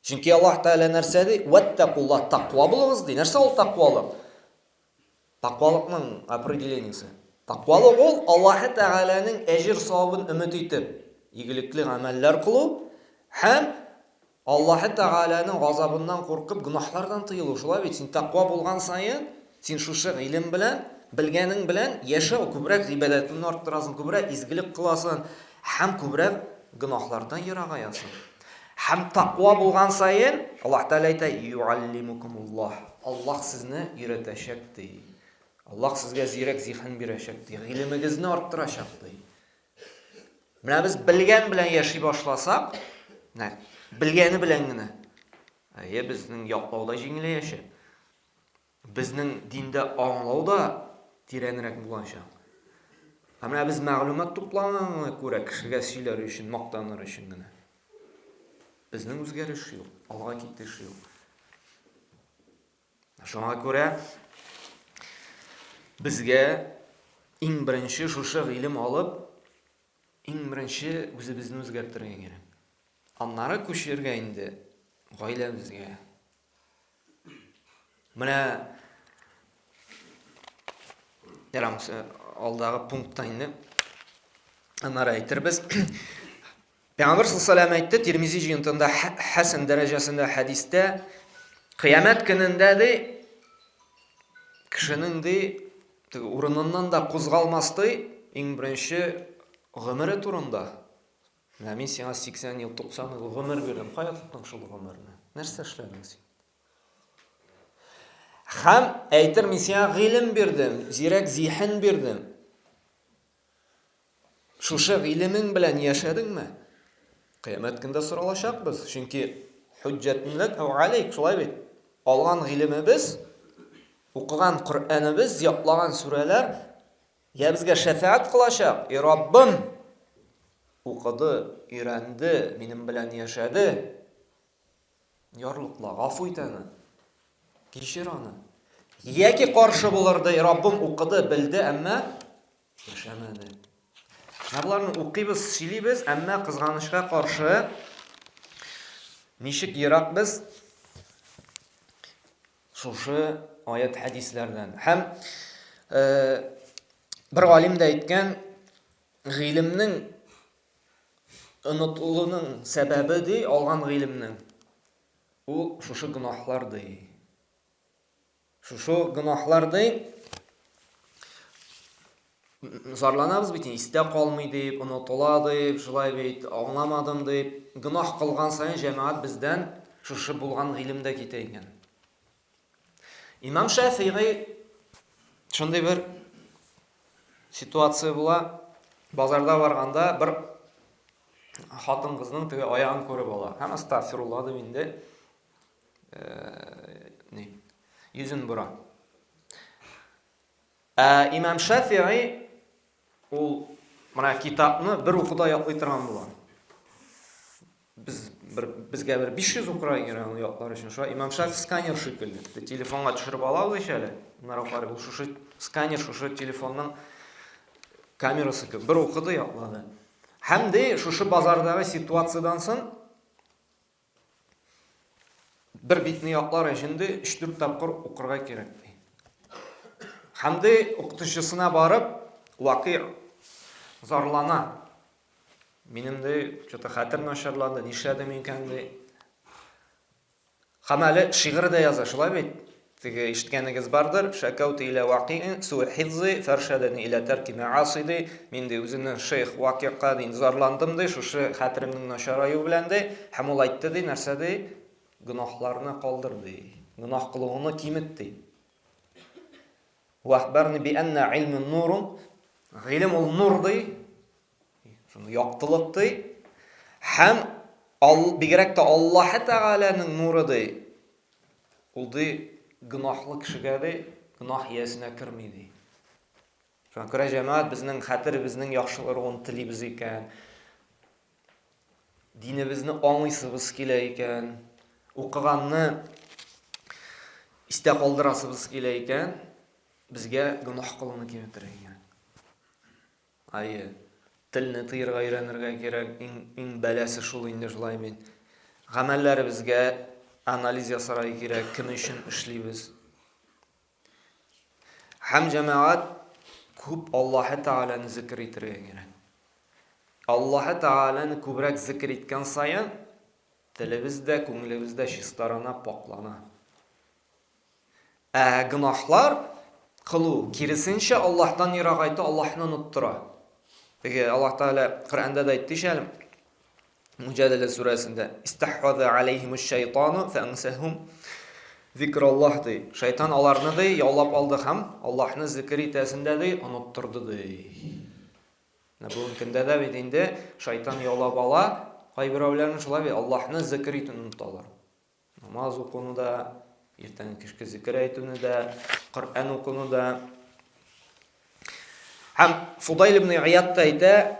Чөнки Аллаһ Тәгалә нәрсә ди? Ваттақуллаһ, тақва булыгыз ди. Нәрсә ул тақвалык? Тақвалыкның определениесе. Тақвалык ул Аллаһ Тәгаләнең әҗр савабын өмет итеп, игелекле гамәлләр кылу һәм Аллаһ Тәгаләнең газабыннан куркып гынаһлардан тыелу. Шулай бит, син тақва булган саен, син шушы гыйлем белән, белгәнең белән яшәү, күбрәк гыйбадәтне арттырасың, күбрәк изгелек кыласың, һәм күбрәк гынаһлардан ерагаясың. Һәм тақва булган саен, Аллаһ Тәгалә әйтә: "Юаллимукумуллаһ". Аллаһ сезне өйрәтәчәк ди. Аллаһ сезгә зирәк зиһен бирәчәк ди. Гыйлемегезне арттырачак ди. Менә без белгән белән яши башласак, белгәне белән генә, безнең яклауда җиңеләячәк. Безнең диндә аңлауда тирәнрәк булачак. Менә без мәгълүмат туплаганга күрә кешегә сөйләр өчен, мактаныр өчен генә. Безнең үзгәреш юк, алга китеш юк. Шуңа күрә безгә иң беренче шушы гыйлем алып, иң беренче үзебезне үзгәртергә кирәк. Аннары күчергә инде гаиләбезгә. Менә ярамыз алдагы пунктта инде аннары әйтербез. Пәйгамбер саллаллаһу алейһи әйтте, Тирмизи җыентында хәсән дәрәҗәсендә хадистә, кыямәт көнендә ди кешенең ди урыныннан да кузгалмасты иң беренче гомере турында. Менә мин сиңа 80 ел, 90 ел гомер бирдем. Кая тоттың шул гомерне? Нәрсә эшләдең син? Һәм әйтер, мин сиңа гыйлем бирдем, зирәк зиһен бирдем. Шушы гыйлемең белән яшәдеңме? Кыямәт көндә соралачакбыз. Чөнки хуҗҗәтун лак ва алейк, шулай бит. Алган гыйлемебез, укыган Коръәнебез, яклаган сүрәләр я безгә шәфаәт кылачак. Раббым укыды, өйрәнде, минем белән яшәде. Ярлыкла, гафу ит аны. Кичер аны. Яки каршы булырды, Раббым укыды, белде, әмма яшәмәде. Буларны укыйбыз, сөйлибез, әмма кызганычка каршы ничек еракбыз шушы аят хадисләрдән. Һәм бер галим дә әйткән, гыйлемнең онытылуының сәбәбе ди, алган гыйлемнең. Ул шушы гынаһлар ди. Şu günahlarda zарланабыз бит, истә калмый дип, онытыла дип, шулай бит, аңламадым дип, гөнаһ кылган сайын җәмәгать бездән шушы булган гыйлем дә китә икән. Имам Шафиғи шундый бер ситуация була. Базарда барганда бер хатын кызның теге аягын күреп ала. Һәм астагфирулла дип инде йөзен бура. Имам Шафиғи ул мына китапны бер укуда ятлый торган була. Безгә бер 500 укырга кирәк ятлар өчен. Шуңа Имам Шафиғи сканер шикелле. Телефонга төшереп алабыз әле. Нарахар ул шушы сканер, шушы телефонның камерасы кебек бер укыды ятлады. Һәм дә шушы базардагы ситуациядан соң бер битне ятлар өчен 3-4 тапкыр укырга кирәк. Һәм дә укытучысына барып, вакый зарлана. Минем дә чөтә хәтер начарланды, нишләдем икән ди. Һәм әле шигырь дә яза, шулай бит. Теге ишеткәнегез бардыр. Шакаут иля вакиин су хифзи фаршадани иля тарки маасиди. Мин дә үземнең шейх вакыйга дин зарландым ди, шушы хәтеремнең начараю белән ди. Һәм ул әйтте ди, нәрсә ди? Гөнаһларны калдырды. Гөнаһ кылуны киметте. وأخبرني بأن علم النور علم النور دي شنو яктылык ди һәм бигрәк тә Аллаһ Тәгаләнең нуры ди ул ди гөнаһлы кешегә ди гөнаһ иясенә керми ди. Шуңа күрә җәмәгать безнең хәтеребезнең яхшылыгын телибез икән, динебезне аңлыйсыбыз килә икән, укыганны истә калдырасыбыз килә икән, безгә гөнаһ кылуны киметергә. Телне тыйырга өйрәнергә кирәк, иң бәласе шул инде шулай бит. Гамәлләребезгә анализ ясарга кирәк, кем өчен эшлибез. Һәм җәмәгать күп Аллаһ Тәгаләне зикр итәргә кирәк. Аллаһ Тәгаләне күбрәк зикр иткән саен, телебездә, күңелебездә чистарына, паклана. Гөнаһлар кылу киресенчә Аллаһтан ерагайта, Аллаһны оныттыра. Теге Аллаһ Тәгалә Коръәндә дә әйтте шәлем. Муҗадала сүрәсендә: "Истахваза алейхимуш шайтану фансахум зикраллаһ" ди. Шайтан аларны ди яулап алды һәм Аллаһны зикр итәсендә ди оныттырды ди. Бүгенге көндә дә бит инде шайтан яулап ала, кайберәүләрне шулай Аллаһны зикр итүне оныталар. Намаз укуны да, иртән кичке зикр әйтүне дә, Коръән укуны да. Һәм Фудайл ибн Ияд әйтә,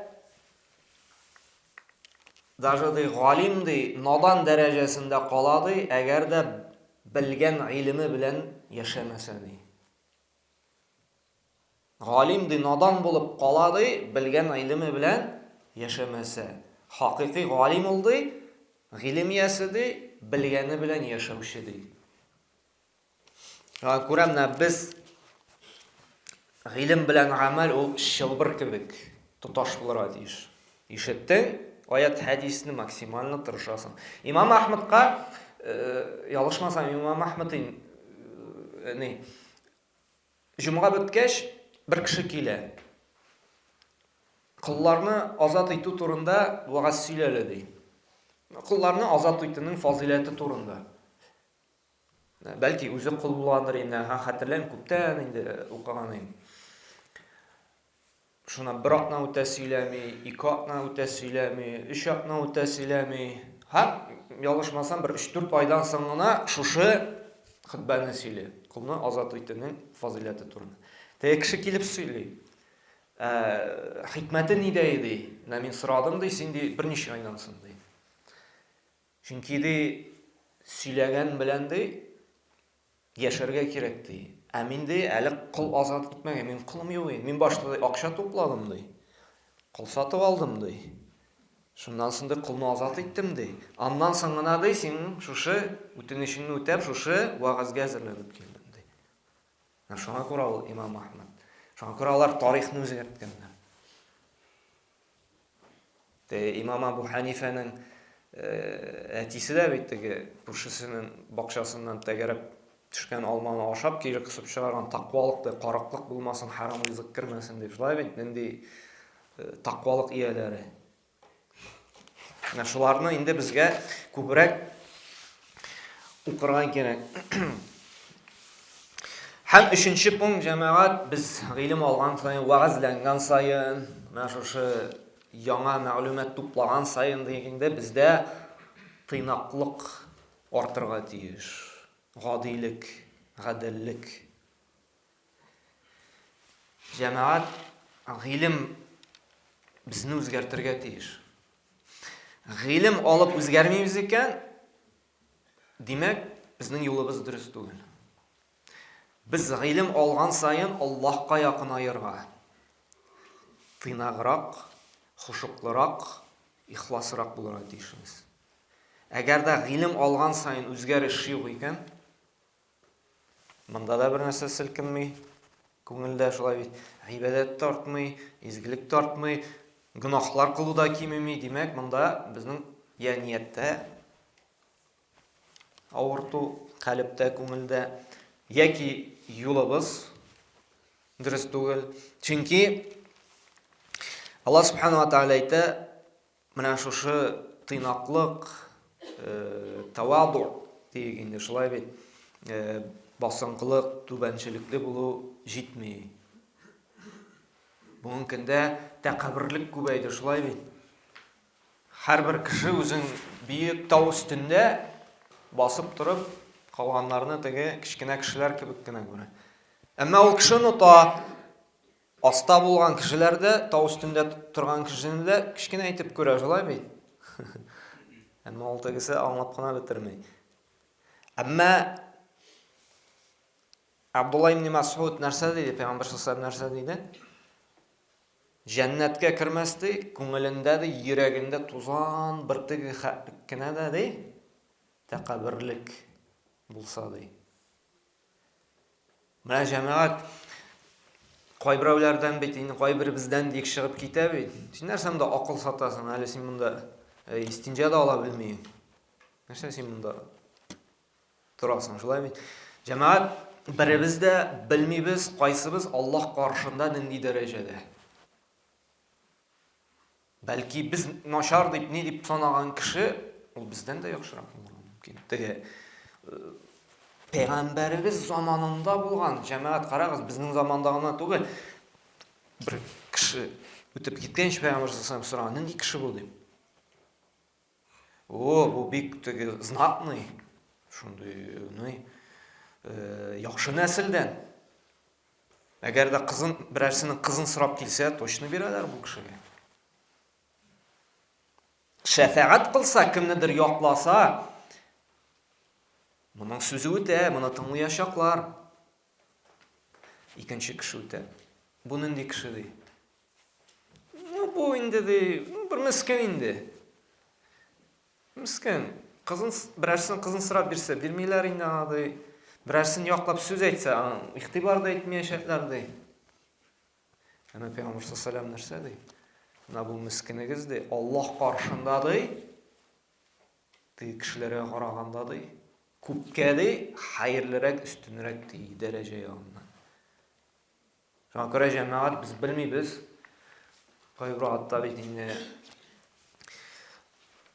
даже ди галим ди надан дәрәҗәсендә кала ди, әгәр дә белгән илеме белән яшәмәсә ди. Галим ди надан булып кала ди, белгән илеме белән яшәмәсә. Хакыйкый галим ул ди, гыйлем иясе ди, белгәне белән яшәүче ди. Шуңа күрә менә без гыйлем белән гамәл ул чылбыр кебек тоташ булырга тиеш. Ишеттең, аят хадисны максимально тырышасың. Имам Ахмадка ялышмасам, Имам Ахмадның җомга беткәч бер кеше килә. Кылларны азат итү турында вагаз сөйләде ди. Кылларны азат итүнең фазилаты турында. Бәлки үзе кыл булгандыр инде, хәтерләм күптән инде укыган идем. Шуна бер атна үтә сөйләми, 2 атна үтә сөйләми, 3 атна үтә сөйләми. Ялышмасам бер 3-4 айдан соң гына шушы хутбаны сөйләй. Кылны азат итүнең фазилаты турында. Теге кеше килеп сөйли. Хикмәте нидә иде? Мин сорадым ди, син ди берничә айдан соң ди. Чөнки ди сөйләгән белән ди яшәргә кирәк ди. Мин ди әле кыл азат итмәгән, мин кылым юк ди. Мин башта акча тупладым ди. Кыл сатып алдым ди. Шуннан соң ди кылны азат иттем ди. Аннан соң гына ди син шушы үтенечеңне үтәп, шушы вагызга әзерләнеп килдем ди. Шуңа күрә ул Имам Ахмад. Шуңа күрә алар тарихны үзгәрткәннәр. Имам Абу Ханифаның әтисе дә бит теге күршесенең бакчасыннан тәгәрәп Түшкән алманы ашап, кире кысып чыгарган тақвалык да караклык булмасын, харам ризык кермәсен дип шулай бит, нинди тақвалык ияләре. Менә шуларны инде безгә күбрәк укырга кирәк. Һәм өченче пункт, җәмәгать, без гыйлем алган саен, вагызланган саен, менә шушы яңа мәгълүмат туплаган саен дигәндә бездә тыйнаклык артырга тиеш. Гадилек, гаделлек. Җәмәгать, гыйлем безне үзгәртергә тиеш. Гыйлем алып үзгәрмибез икән, димәк, безнең юлыбыз дөрес түгел. Biz гыйлем алган саен Аллаһка якынаерга, тыйнаграк, хушуклырак, ихласрак булырга тиешбез. Әгәр дә гыйлем алган саен үзгәреш юк икән, монда да бер нәрсә селкенми, күңелдә шулай бит, гыйбадәт тартмый, изгелек тартмый, гынахлар кылуда кимеми, димәк, монда безнең я нияттә авырту, калептә, күңелдә яки юлыбыз дөрес түгел. Чөнки Аллаһ Субханаһу ва Тааля әйтә, менә шушы тыйнаклык, таваду дигәндә шулай бит, басынкылык, түбәнчелекле булу җитми. Бүген көндә тәкәббүрлек күбәйде, шулай бит. Һәрбер кеше үзен биек тау өстендә басып торып, калганнарны теге кичкенә кешеләр кебек кенә күрә. Әмма ул кеше оныта, аста булган кешеләрдә, тау өстендә торган кешене дә кичкенә итеп күрә, шулай бит. Әмма ул тегесе аңлап кына бетермәй. Әмма Абдулла ибн Мас'уд нәрсә диде, Пәйгамбәр саллаллаһу алейһи нәрсә диде? Җәннәткә кермәсте, күңелендә дә, йөрәгендә тузан бер теге кенә дә ди, тәкәббүрлек булса ди. Менә җәмәгать, кайберәүләрдән бит, кайбер бездән дик чыгып китә бит. Син нәрсәмдә акыл сатасың, әле син монда истинҗа да ала белмисең. Нәрсә син монда торасың, шулай бит. Җәмәгать, беребез дә белмибез, кайсыбыз Аллаһ каршында нинди дәрәҗәдә. Бәлки без начар дип, ни дип санаган кеше, ул бездән дә яхшырак булырга мөмкин. Теге Пәйгамбәребез заманында булган, җәмәгать, карагыз, безнең заманда гына түгел. Бер кеше үтеп киткәнче Пәйгамбәр саллаллаһу алейһи сораган, нинди кеше бу дип. Бу бик теге знатный, шундый, яхшы нәселдән. Әгәр дә берәрсенең кызын сорап килсә, точно бирәләр бу кешегә. Шәфәгать кылса, кемнедер якласа, моның сүзе үтә, моны тыңлаячаклар. Икенче кеше үтә. Бу нинди кеше ди? Бу инде ди, бер мискин инде. Мискин, берәрсен кызын сорап бирсә, бирмиләр инде ди. Берәрсен яклап сүз әйтсә, игътибар да итмәячәкләр ди. Әмма Пәйгамбер саллаллаһу алейһи нәрсә ди? Менә бу мискинегез ди, Аллаһ каршында ди, теге кешеләргә караганда ди, күпкә ди, хәерлерәк, өстенрәк ди, дәрәҗә ягыннан. Шуңа күрә җәмәгать, без белмибез, кайбер атта бит инде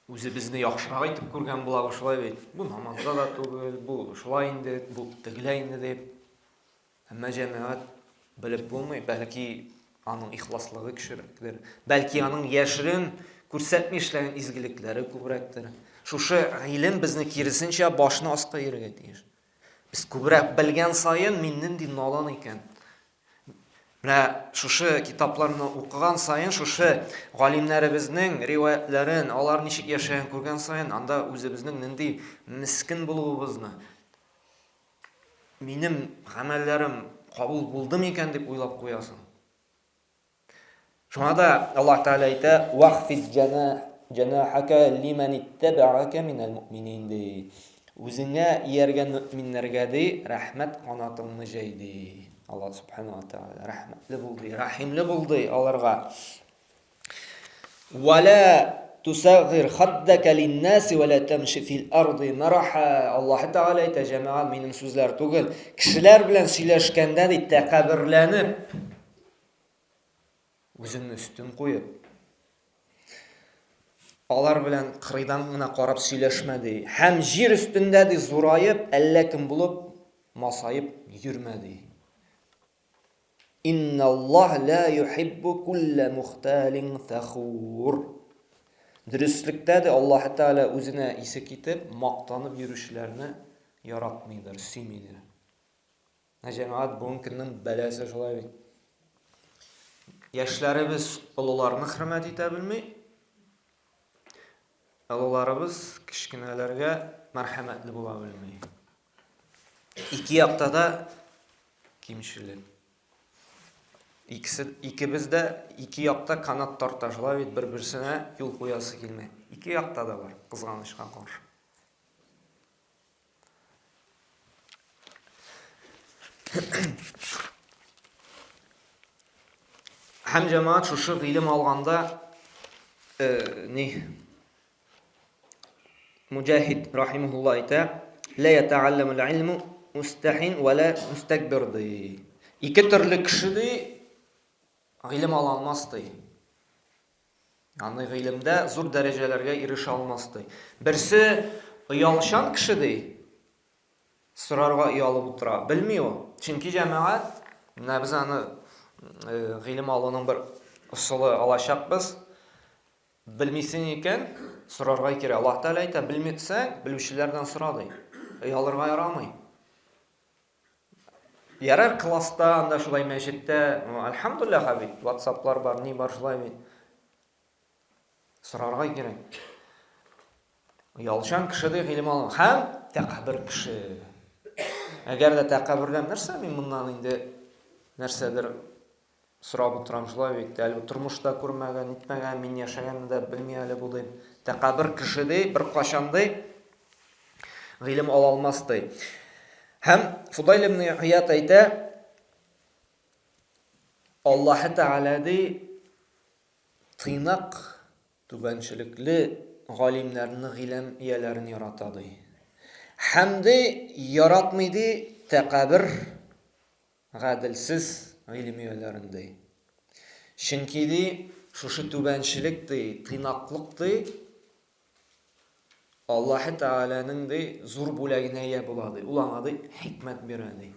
үзебезне яхшырак итеп күргән була, шулай бит. Бу намазда да түгел, бу шулай инде, бу тегеләй инде дип. Әмма җәмәгать белеп булмый, бәлки аның ихласлыгы кешерәктер. Бәлки аның яшерен күрсәтми эшләгән изгелекләре күбрәктер. Шушы гыйлем безне киресенчә башны аска йөргә тиеш. Без күбрәк белгән саен мин нинди надан икән. Менә шушы китапларны укыган саен, шушы галимнәребезнең риваятларын, алар ничек яшәгән күргән саен, анда үзебезнең нинди мискин булуыбызны, минем гамәлләрем кабул булды микән дип уйлап куясың. Шуңа да Аллаһ Тәгалә әйтә: "Вахфид җанахака лиман иттаба'ака минал муъминин" ди. Үзеңә ияргән мөэминнәргә ди, рәхмәт канатыңны җәйди. Аллаһ Субханаһу ва Тааля рәхмәтле булды, рәхимле булды аларга. Вала تُسَغِّرْ خَدَّكَ لِلنَّاسِ وَلَا تَمْشِ فِي الْأَرْضِ مَرَحًا. Alloh Taala aytadi, jamoat mening so'zlar tugul. Kishilar bilan сөйләшкәндә takabbürlәнеп, o'zingni üstün qo'yib, алар белән кырыйдан гына карап сөйләшмә ди. Һәм җир өстендә зурайып, әллә кем булып масайып йөрмә ди. Инналлаһ ла юхиббу кулла мухталин фахур. Дөрестлектә Аллаһ Таала үзенә исе китеп, мактанып йөрүчеләрне яратмыйдыр, сөймидер. Җәмәгать бүгенге көннең бәласе шулай бит. Яшьләребез олыларны хөрмәт итә белми, олыларыбыз кичкенәләргә мәрхәмәтле була белми. Ике якта да кимчелек. Икебез дә ике якта канат тарта, шулай бит бер-берсенә юл куясы килмәй. Ике якта да бар, кызганычка каршы. Һәм җәмәгать шушы гыйлем алганда Муҗахид рахимахуллаһ әйтә: "Ла ятаалламу ал-илму мустахин ва ла мустакбир". Ике төрле кеше ди гыйлем ала алмас ди. Аны гыйлемдә зур дәрәҗәләргә ирешә алмас ди. Берсе оялчан кеше ди. Сорарга оялып утыра. Белми ул. Чөнки җәмәгать, без аны гыйлем алуның бер усулы алачакбыз. Белмисең икән, сорарга кирәк. Аллаһ Таала әйтә, белмәсәң, белүчеләрдән сора ди. Оялырга ярамый. Ярар класста, анда шулай мәчеттә, альхамдулиллаһ хәбиб, WhatsApp-лар бар, ни бар шулай бит. Сорарга кирәк. Оялчан кеше ди гыйлем алу. Һәм тәкәббүр кеше. Әгәр дә тәкәббүрлән нәрсә, мин моннан инде нәрсәдер сорап утырам шулай бит. Әле тормышта күрмәгән, итмәгән, мин яшәгәнне дә белми әле бу ди. Тәкәббүр кеше ди, бер кашан ди гыйлем ала алмас ди. Һәм Фудайл ибн Ияд әйтә, Аллаһ Таала ди тыйнак, түбәнчелекле галимнәрне, гыйлем ияләрен ярата ди. Һәм ди яратмый ди тәкәббүр, гаделсез гыйлем ияләрен ди. Чөнки ди шушы түбәнчелек ди, тыйнаклык ди Аллаһ Тааланың ди зур бүләгенә ия була ди. Ул аңа ди хикмәт бирә ди.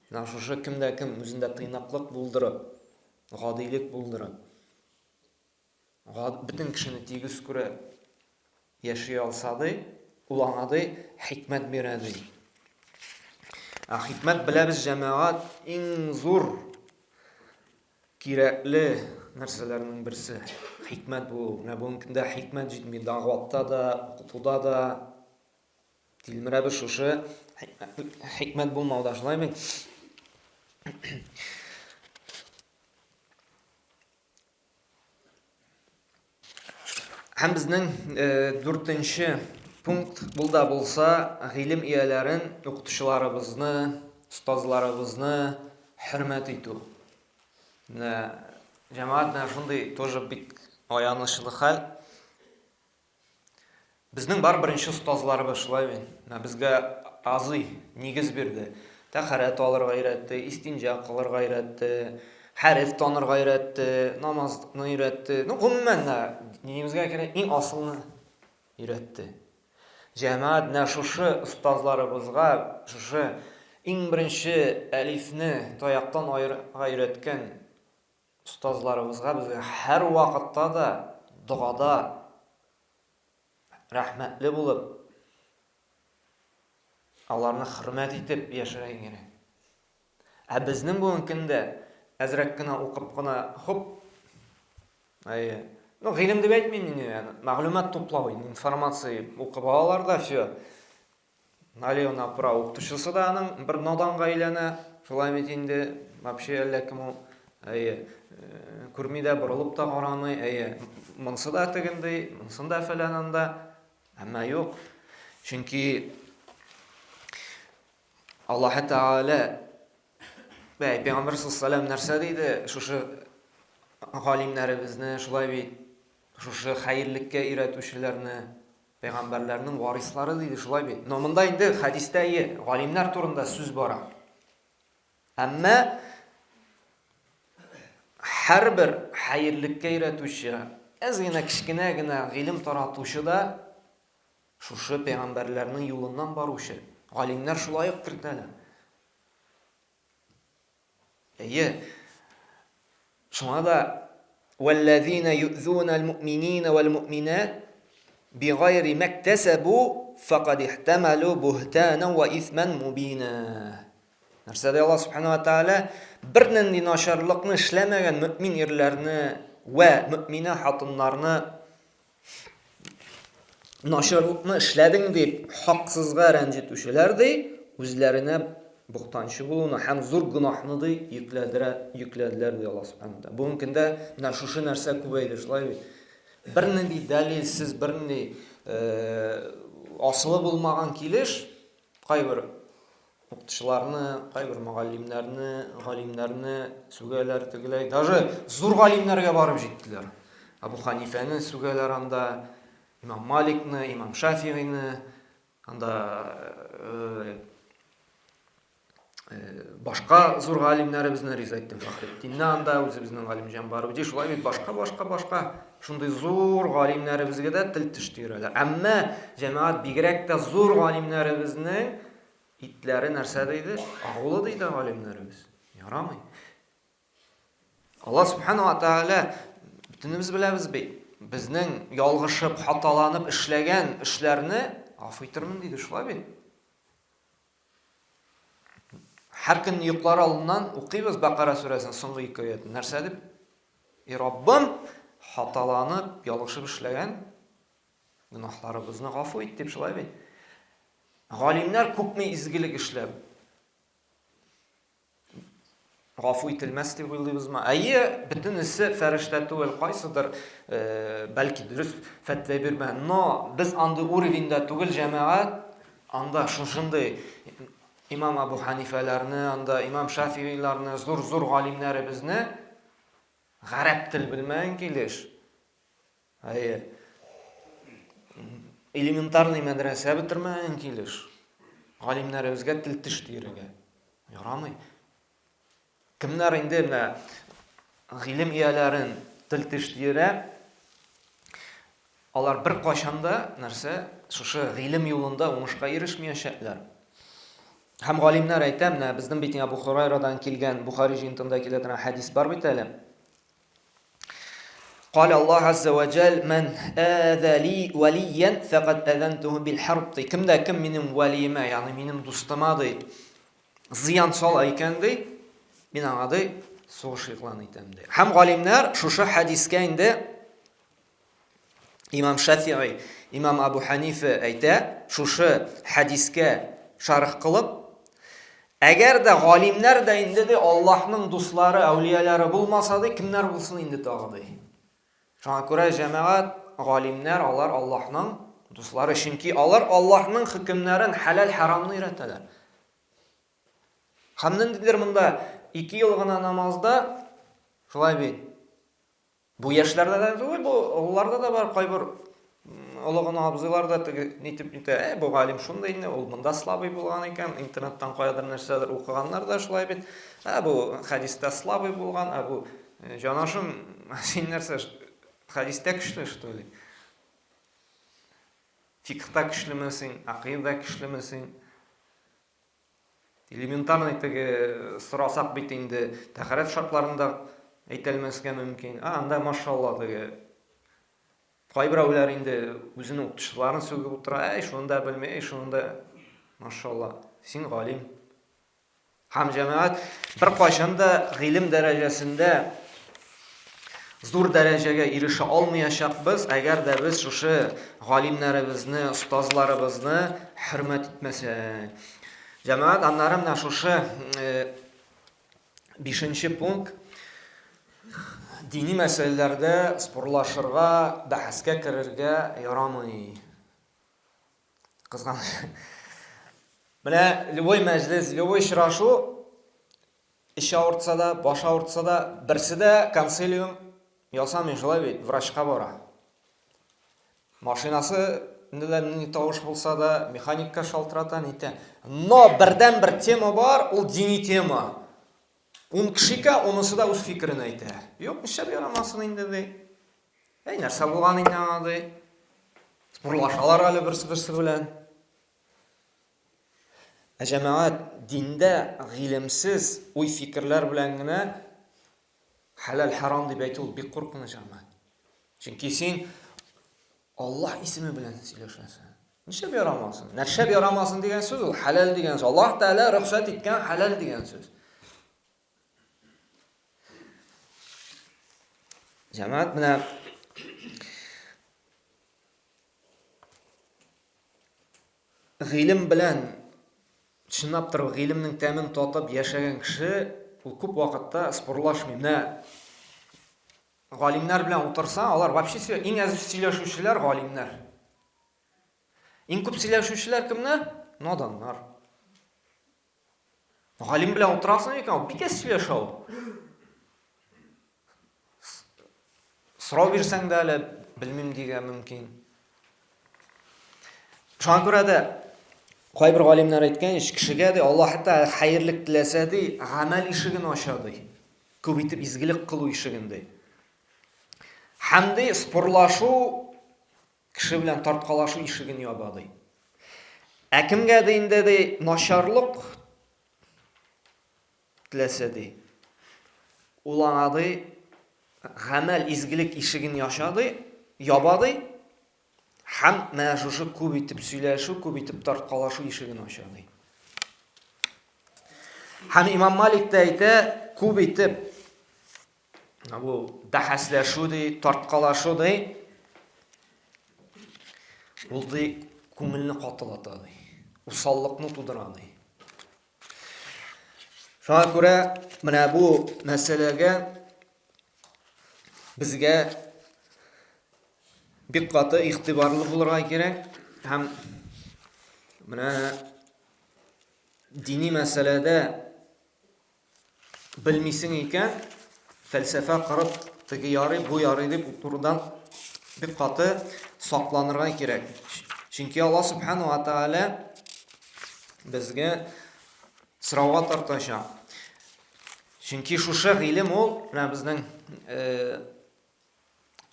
Шушы кемдә кем үзендә тыйнаклык булдырып, гадилек булдырып, бөтен кешене тигез күрә яши алса ди, ул аңа ди хикмәт бирә ди. Хикмәт беләбез җәмәгать иң зур кирәкле нәрсәләрнең берсе. Хикмәт бу. Бүгенге көндә хикмәт җитми, дәгъватта да, укытуда да. Тилмерәбез шушы хикмәт булмауда, шулаймы? Һәм безнең 4нче пункт булда булса, гыйлем ияләрен, укытучыларыбызны, остазларыбызны хөрмәт итү. Җәмәгать шундый тоже бик аянычлы хәл. Безнең бар беренче остазларыбыз шулай бит. Безгә азый нигез бирде. Тәһарәт алырга өйрәтте, истинҗа кылырга өйрәтте, хәреф танырга өйрәтте, намазны өйрәтте. Гомумән динебезгә кирәк иң асылны өйрәтте. Җәмәгать шушы остазларыбызга шушы иң беренче әлифне таяктан аерырга өйрәткән остазларыбызга безгә һәр вакытта да дугада рәхмәтле булып, аларны хөрмәт итеп яшәргә кирәк. Безнең бүгенге көндә әзрәк кенә укып кына гыйлем дип әйтмим мин, мәгълүмат туплау, информация укып алалар да всё. Налево направо укытучысы да аның бер наданга әйләнә, шулай бит инде вообще әллә кем ул күрми дә, борылып та карамый, монсы да тегендей, монсын да фәләнанда, әмма юк. Чөнки Аллаһ Таала Пәйгамбер саллаллаһу нәрсә диде, шушы галимнәребезне шулай бит Шушы хәерлеккә өйрәтүчеләрне пәйгамбәрләрнең варислары диде, шулай бит. Но монда инде хадистә галимнәр турында сүз бара. Әмма һәрбер хәерлеккә өйрәтүче, аз гына кичкенә генә гыйлем таратучы да шушы пәйгамбәрләрнең юлыннан баручы. Галимнәр шулай ук кертәләр. Шуңа да وَالَّذِينَ يُؤْذُونَ الْمُؤْمِنِينَ وَالْمُؤْمِنَاتِ بِغَيْرِ مَا اكْتَسَبُوا فَقَدِ احْتَمَلُوا بُهْتَانًا وَإِثْمًا مُبِينًا. Нәрсәдә Аллаһ Субханаһу ва Тааля бер нинди начарлыкны эшләмәгән мөэмин ирләрне ва мөэминә хатыннарны начарлыкны эшләдең дип хаксызга рәнҗетүчеләр ди, үзләренә бухтанчы булуны һәм зур гынаһны ди йөкләделәр ди Аллаһ Субханаһу ва Тааля. Бу көндә менә шушы нәрсә күбәйде, шулай бит. Бер нинди дәлилсез, бер нинди асылы булмаган килеш кайбер укытучыларны, кайбер галимнәрне сүгәләр тегеләй, даже зур галимнәргә барып җиттеләр. Абу Ханифаны сүгәләр анда, Имам Маликны, Имам Шафиғине, анда башка зур галимнәребезне Ризаэддин Фәхретдинне анда үзебезнең галим Җанбарович, шулай бит башка шундый зур галимнәребезгә дә тел тиштирәләр. Әмма җәмәгать бигрәк тә зур галимнәребезнең итләре нәрсә диде? Агулы диде галимнәребез. Ярамый. Аллаһ Субханаһу ва Тааля бөтенебез беләбез бит. Безнең ялгышып, хаталанып эшләгән эшләрне афу итәрмен диде, шулай бит. Һәр көн йоклар алдыннан укыйбыз Бакара сүрәсен соңгы 2 аятын. Нәрсә дип? Раббым хаталанып, ялгышып эшләгән гынаһларыбызны гафу ит дип, шулай бит. Галимнәр күпме изгелек эшләп гафу ителмәс дип уйлыйбызмы? Бөтенесе фәрештә түгел, кайсыдыр бәлки дөрес фәтва бирмәгән. Но без андый уровеньда түгел җәмәгать, анда шушындый Имам Абу Ханифаларны, анда Имам Шафииларны, зур галимнәребезне гарәп тел белмәгән килеш. Элементарный мәдрәсә бетермәгән килеш. Галимнәребезгә тел тиштирергә ярамый. Кемнәр инде менә гыйлем ияләрен тел тиштирә, алар бер кашанда нәрсә шушы гыйлем юлында уңышка ирешмәячәкләр. Һәм галимнәр әйтә, менә безнең бит Абу Хурайрадан килгән Бухари җинтында килә торган хадис бар бит әле. قال الله عز وجل من آذى لي وليا فقد أذنته بالحرب. Кемдә кем минем вәлиемә, ягъни минем дустыма ди зыян сала икән ди, мин аңа ди сугыш игълан итәм ди. Һәм галимнәр шушы хадискә инде Имам Шафиғи, Имам Абу Ханифа әйтә, шушы хадискә шарх кылып, әгәр дә галимнәр дә инде ди Аллаһның дуслары, әүлияләре булмаса ди, кемнәр булсын инде тагы ди. Шуңа күрә җәмәгать галимнәр алар Аллаһның дуслары, чөнки алар Аллаһның хөкемнәрен хәлал-харамны өйрәтәләр. Һәм ниндидер монда 2 ел гына намазда шулай бит. Бу яшьләрдә дә түгел, бу олларда да бар, кайбер олыгына абзыйлар да нитеп әйтә, бу галим шундый инде, ул монда слабый булган икән, интернеттан каядыр нәрсәдер укыганнар да шулай бит. Бу хадистә слабый булган, бу җанашым, син нәрсә хадистә көчле, что ли? Фикхта көчлемесең, акыйда көчлемесең? Элементарный теге сорасак бит инде, тәһарәт шартларында әйтелмәскә мөмкин. Анда машалла теге кайбыраулар инде үзенең укытучыларын сүгеп утыра, шунда белмәй, шунда машалла, син галим. Һәм җәмәгать бер кайчан да гыйлем дәрәҗәсендә зур дәрәҗәгә ирешә алмаячакбыз, әгәр дә без шушы галимнәребезне, устазларыбызны хөрмәт итмәсәк. Җәмәгать, аннары менә шушы 5нче пункт дини мәсьәләләрдә спорлашырга, бәхәскә керергә ярамый. Кызганыч. Менә любой мәҗлес, любой очрашу эш авыртса да, баш авыртса да, берсе дә консилиум ясамый, шулай бит, врачка бара. Машинасы не тавыш булса да, механикка шалтырата, нитә. Но бердән бер тема бар, ул дини тема. Ун кешегә онысы да үз фикерен әйтә. Юк, нишләп ярамасын инде ди. Нәрсә булган инде аңа ди. Спорлашалар әле берсе белән. Җәмәгать, диндә гыйлемсез уй фикерләр белән генә халал-харам дип әйтү бик куркыныч җәмәгать. Чөнки син Аллаһ исеме белән сөйләшәсең. Нишләп ярамасын? Нәрсәп ярамасын дигән сүз ул халал дигән сүз. Аллаһ Тәала рөхсәт иткән халал дигән сүз. Җәмәгать, менә гыйлем белән чынлап торып гыйлемнең тәмен татып яшәгән кеше ул күп вакытта спорлашмый. Менә галимнәр белән утырса, алар вообще иң әз сөйләшүчеләр галимнәр. Иң күп сөйләшүчеләр кемнәр? Наданнар. Галим белән утырасың икән, бик әз сөйләшә ул. Сорау бирсәң дә әле белмим дигән мөмкин. Шуңа күрә дә кайбер галимнәр әйткән, кешегә дә Аллаһ Тәала хәерлек теләсә ди, гамәл ишеген ача ди. Күп итеп изгелек кылу ишеген ди. Һәм дә спорлашу кеше белән тарткалашу ишеген яба ди. Кемгә дә инде ди начарлык теләсә ди. Ул аңа ди гамәл изгелек ишеген яша ди, яба ди. Һәм менә шушы күп итеп сөйләшү, күп итеп тарткалашу ишеген ача ди. Һәм Имам Малик та әйтә, күп итеп бу бәхәсләшү ди, тарткалашу ди. Ул ди күңелне катылата ди. Усаллыкны тудыра ди. Шуңа күрә менә бу мәсьәләгә безгә бик каты игътибарлы булырга кирәк. Һәм менә дини мәсьәләдә белмисең икән, фәлсәфә кырып теге ярый, бу ярый дип турыдан бик каты сакланырга кирәк. Чөнки Аллаһ Субхану ва Тәала безгә сорауга тартачак. Чөнки шушы гыйлем ул, менә безнең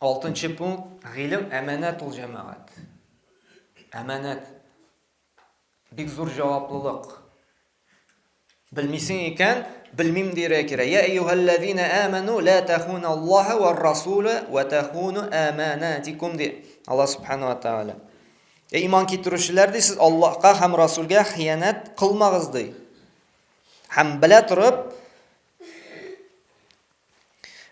6-нчы пункт, гыйлем әманат ул җәмәгать. Әманат. Бик зур җаваплылык. Белмисең икән, белмим дирә кирәк. Я әйюһәлләзина аману ла тахуну Аллаһа ва расула ва тахуну аманатикум ди. Аллаһ Субхану ва Тәала. Иман китерүчеләр ди, сез Аллаһка һәм Расулга хыянат кылмагыз ди. Һәм белә торып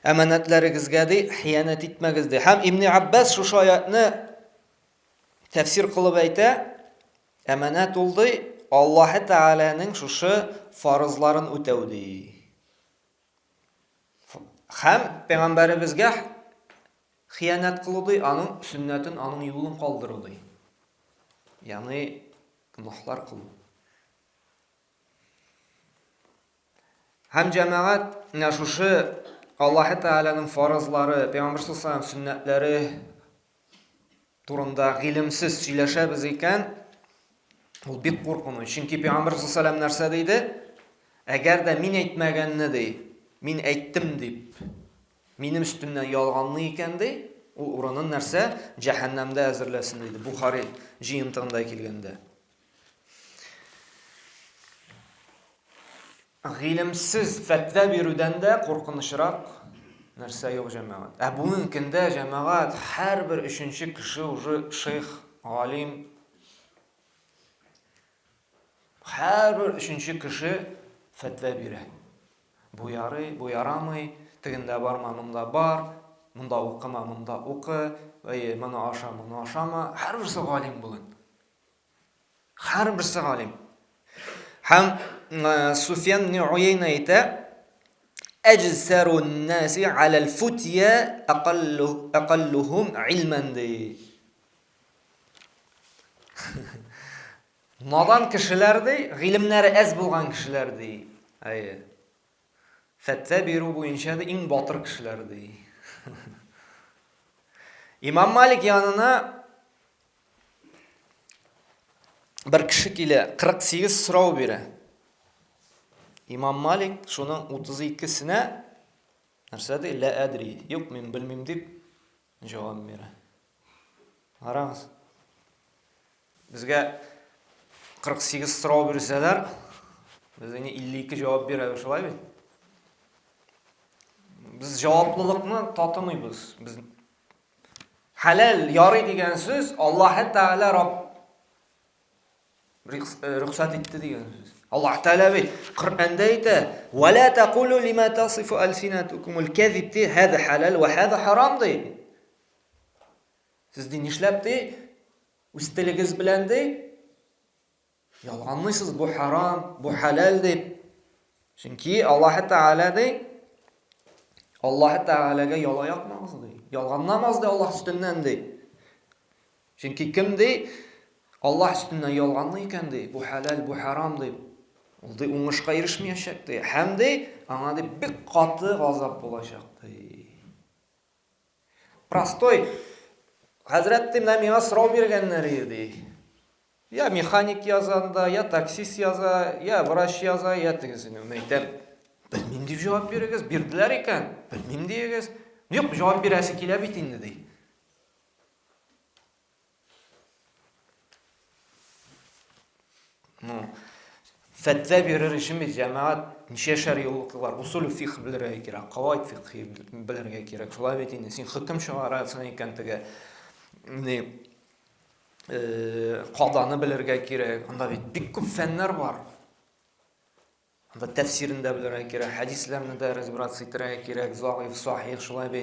әманатларыгызга ди хыянат итмәгез ди. Һәм Ибн Аббас шушы аятны тәфсир кылып әйтә, әманат ул ди Аллаһ Тәаланың шушы фарызларын үтәү ди. Һәм пәйгамбәребезгә хыянат кылу ди, аның сүннәтен, аның юлын калдыру ди. Ягъни гынаһлар кылу. Һәм җәмәгать, менә шушы Аллаһ Тәаланың фарызлары, Пәйгамбәр саллаллаһу сүннәтләре турында гыйлемсез сөйләшәбез икән, ул бик куркыныч. Чөнки Пәйгамбәр саллаллаһу нәрсә диде? Әгәр дә мин әйтмәгәнне ди, мин әйттем дип, минем өстемнән ялганны икән ди, ул урынын нәрсә? Җәһәннәмдә әзерләсен диде. Бухари җыентыгында килгәндә. Гыйлемсез фәтва бирүдән дә куркынычрак нәрсә юк җәмәгать. Бүгенге көндә җәмәгать һәрбер 3нче кеше уже шейх, галим. Һәрбер 3нче кеше фәтва бирә. Бу ярый, бу ярамый, тегендә барма, монда бар, монда укыма, монда укы, моны аша, моны ашама. Һәрберсе галим бүген. Һәрберсе галим. Һәм Суфьян ибн Уяйна әйтә, أجسر الناس على الفتيا أقلهم علما ди. Надан кешеләр ди, гыйлемнәре әз булган кешеләр ди. Фәтва бирү буенча да иң батыр кешеләр ди. Имам Малик янына bir kishi kelib 48 so'rov beradi. Imom Malik shuning 32sini narsa deydi, la adri, yo'q men bilmayman deb javob beradi. Qarаңыз. Bizga 48 so'rov bersalar, biz endi 52 javob beramiz, shunday. Biz javoblilikni totmaymiz. Biz halal yori degan so'z Alloh taolo Rob ruxsat etdi degan so'z. Alloh taolo Qur'onda aytadi: "Va la taqulu lima tasifu alsinatukumul kadhib" hada halal va hada harom deydi. Siz nishlabdi ustiligiz bilan deydi yolg'onlaysiz, bu harom, bu halal deb. Chunki Alloh taolo deydi Alloh taolaga yo'l yoqmaz deydi. Yolg'onlamaz deydi Alloh ustidan deydi. Chunki kim deydi Alloh ustidan yolg'onlaykan deydi, bu halal, bu harom deydi. Ул deydi o'ngishga erishmayacak deydi. Ham deydi anga deydi bir qattiq g'azab bo'lacak deydi. Prostoy Hazratim menga so'rov berganlar edi. Ya mexanik yozanda, ya taksist yoza, ya vrach yoza, ya tegisini. Aytam, bilmayman deb javob berasiz, berdilar ekan. Bilmayman deysiz. Yo'q, javob berasi kelib endi deydi. Fatva berir uchun biz jamoat nishashar yo'llar var. Usul fiqh bilirga kerak, qavoid fiqh bilirga kerak. Shular aytindi, sen hukm chiqarasan ekantiga qodani bilirga kerak. Unda bir ko'p fanlar bor. Unda tafsirinde bilirga kerak, hadislarni da razbrat etirga kerak, zoif, sahih, shular